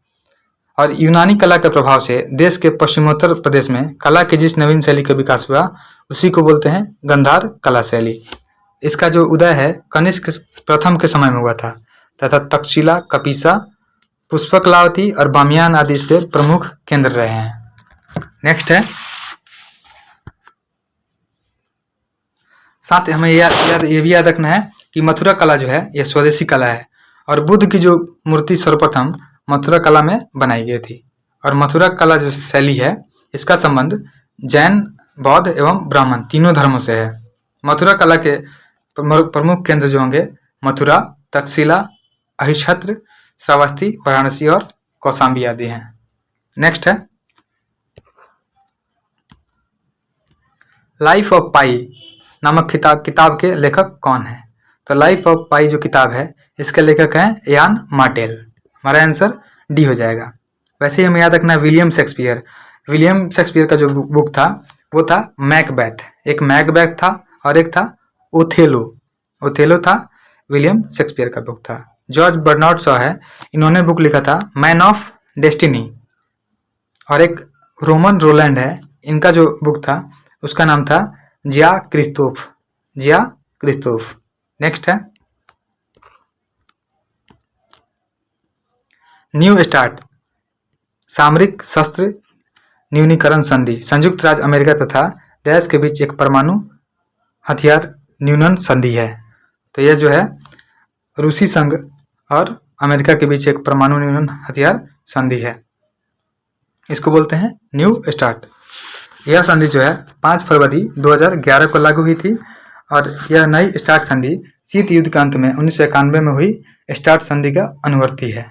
Speaker 1: और यूनानी कला के प्रभाव से देश के पश्चिमोत्तर प्रदेश में कला की जिस नवीन शैली का विकास हुआ उसी को बोलते हैं गांधार कला शैली। इसका जो उदय है कनिष्क प्रथम के समय में हुआ था तथा तक्षशिला, कपिसा, पुष्पकलावती और बामियान आदि इसके प्रमुख केंद्र रहे हैं। नेक्स्ट है, साथ हमें ये भी याद रखना है कि मथुरा कला जो है यह स्वदेशी कला है, और बुद्ध की जो मूर्ति सर्वप्रथम मथुरा कला में बनाई गई थी। और मथुरा कला जो शैली है इसका संबंध जैन, बौद्ध एवं ब्राह्मण तीनों धर्मों से है। मथुरा कला के प्रमुख केंद्र जो होंगे मथुरा, तक्षशिला, अहिच्छत्र, श्रावस्ती, वाराणसी और कौशाम्बी आदि हैं। नेक्स्ट है, लाइफ ऑफ पाई नामक किताब के लेखक कौन है? तो लाइफ ऑफ पाई जो किताब है इसके लेखक हैं यान मार्टेल। हमारा आंसर डी हो जाएगा। वैसे ही हमें याद रखना विलियम शेक्सपियर का जो बुक था वो था मैकबेथ। एक मैकबेथ था और एक था ओथेलो था, विलियम शेक्सपियर का बुक था। जॉर्ज बर्नार्ड शॉ है, इन्होंने बुक लिखा था मैन ऑफ डेस्टिनी। और एक रोमन रोलैंड है, इनका जो बुक था उसका नाम था जिया क्रिस्तोफ। नेक्स्ट है, न्यू स्टार्ट सामरिक शस्त्र न्यूनीकरण संधि संयुक्त राज्य अमेरिका तथा डैश के बीच एक परमाणु हथियार न्यूनन संधि है। तो यह जो है रूसी संघ और अमेरिका के बीच एक परमाणु न्यूनन हथियार संधि है, इसको बोलते हैं न्यू स्टार्ट। यह संधि जो है 5 फरवरी 2011 को लागू हुई थी, और यह नई स्टार्ट संधि शीत युद्ध के अंत में 1991 में हुई स्टार्ट संधि का अनुवर्ती है,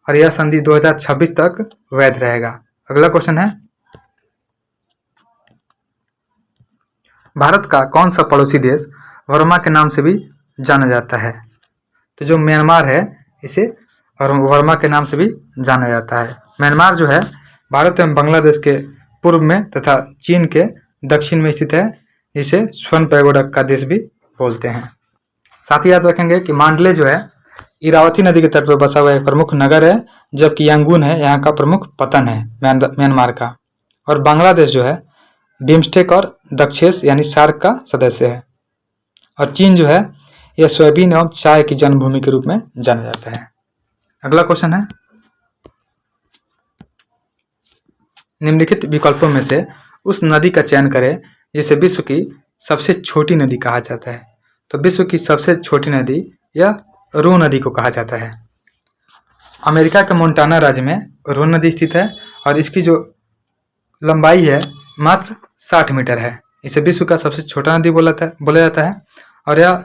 Speaker 1: और यह संधि 2026 तक वैध रहेगा। अगला क्वेश्चन है, भारत का कौन सा पड़ोसी देश वर्मा के नाम से भी जाना जाता है? तो जो म्यांमार है इसे वर्मा के नाम से भी जाना जाता है। म्यांमार जो है भारत एवं बांग्लादेश के पूर्व में तथा चीन के दक्षिण में स्थित है, इसे स्वर्ण पैगोडा का देश भी बोलते हैं। साथ ही याद रखेंगे कि मांडले जो है इरावती नदी के तट पर बसा हुआ एक प्रमुख नगर है, जबकि यांगून है यहाँ का प्रमुख पतन है म्यांमार का। और बांग्लादेश जो है बिम्स्टेक और दक्षेस यानी सार्क का सदस्य है। और चीन जो है यह सोयाबीन एवं चाय की जन्मभूमि के रूप में जाना जाता है। अगला क्वेश्चन है, निम्नलिखित विकल्पों में से उस नदी का चयन करें जिसे विश्व की सबसे छोटी नदी कहा जाता है। तो विश्व की सबसे छोटी नदी या रो नदी को कहा जाता है। अमेरिका के मोंटाना राज्य में रो नदी स्थित है और इसकी जो लंबाई है मात्र 60 मीटर है। इसे विश्व का सबसे छोटा नदी बोला जाता है और यह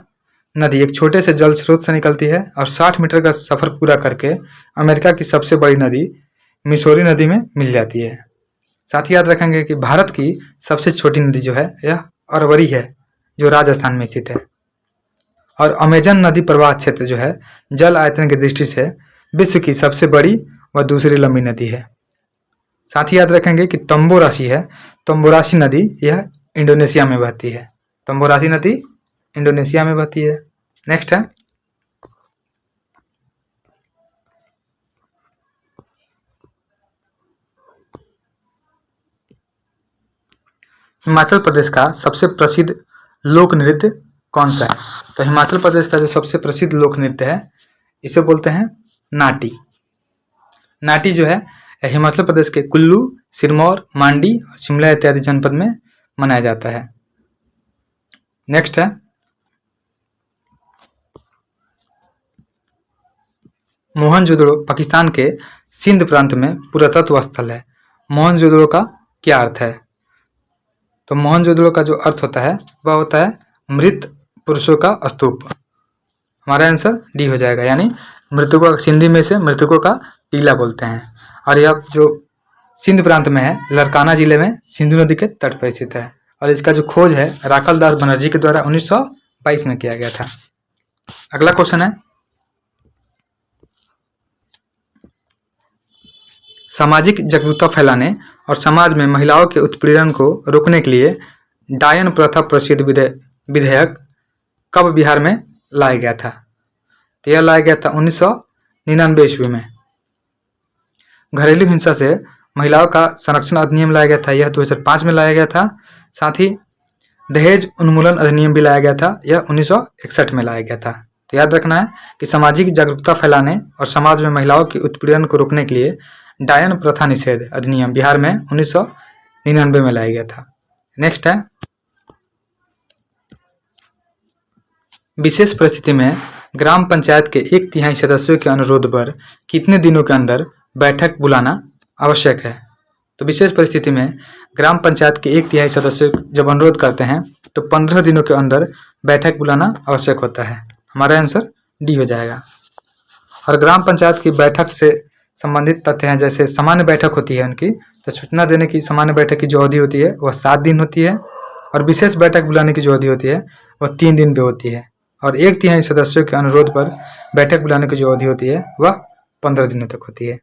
Speaker 1: नदी एक छोटे से जल स्रोत से निकलती है और 60 मीटर का सफर पूरा करके अमेरिका की सबसे बड़ी नदी मिसौरी नदी में मिल जाती है। साथ ही याद रखेंगे कि भारत की सबसे छोटी नदी जो है यह अरवरी है, जो राजस्थान में स्थित है। और अमेजन नदी प्रवाह क्षेत्र जो है जल आयतन की दृष्टि से विश्व की सबसे बड़ी व दूसरी लंबी नदी है। साथ ही याद रखेंगे कि तंबोराशी नदी यह इंडोनेशिया में बहती है। तंबोराशी नदी इंडोनेशिया में बहती है। नेक्स्ट है, हिमाचल प्रदेश का सबसे प्रसिद्ध लोक नृत्य कौन सा है? तो हिमाचल प्रदेश का जो सबसे प्रसिद्ध लोक नृत्य है इसे बोलते हैं नाटी। नाटी जो है हिमाचल प्रदेश के कुल्लू, सिरमौर, मांडी, शिमला इत्यादि जनपद में मनाया जाता है। नेक्स्ट है, मोहनजोदड़ो पाकिस्तान के सिंध प्रांत में पुरातत्व स्थल है। मोहनजोदड़ो का क्या अर्थ है? तो मोहनजोदड़ो का जो अर्थ होता है वह होता है मृत पुरुषों का स्तूप। हमारा आंसर डी हो जाएगा, यानी मृतकों, सिंधी में से मृतकों का टीला बोलते हैं। और यह जो सिंध प्रांत में है, लरकाना जिले में सिंधु नदी के तट पर स्थित है। और इसका जो खोज है राखल दास बनर्जी के द्वारा 1922 में किया गया था। अगला क्वेश्चन है, सामाजिक जागरूकता फैलाने और समाज में महिलाओं के उत्पीड़न को रोकने के लिए डायन प्रथा प्रसिद्ध विधेयक कब बिहार में लाया गया था? तो यह लाया गया था 1999 ईस्वी में। घरेलू हिंसा से महिलाओं का संरक्षण अधिनियम लाया गया था, यह 2005 में लाया गया था। साथ ही दहेज उन्मूलन अधिनियम भी लाया गया था, यह 1961 में लाया गया था। तो याद रखना है कि सामाजिक जागरूकता फैलाने और समाज में महिलाओं के उत्पीड़न को रोकने के लिए डायन प्रथा निषेध अधिनियम बिहार में 1999 में लाया गया था। नेक्स्ट है, विशेष परिस्थिति में ग्राम पंचायत के 1/3 सदस्यों के अनुरोध पर कितने दिनों के अंदर बैठक बुलाना आवश्यक है? तो विशेष परिस्थिति में ग्राम पंचायत के 1/3 सदस्य जब अनुरोध करते हैं तो 15 दिनों के अंदर बैठक बुलाना आवश्यक होता है। हमारा आंसर डी हो जाएगा। और ग्राम पंचायत की बैठक से संबंधित तथ्य हैं, जैसे सामान्य बैठक होती है उनकी, तो सूचना देने की सामान्य बैठक की जो अवधि होती है वह 7 दिन होती है और विशेष बैठक बुलाने की जो अवधि होती है वह 3 दिन पे होती है। और 1/3 सदस्यों के अनुरोध पर बैठक बुलाने की जो अवधि होती है वह 15 दिनों तक होती है।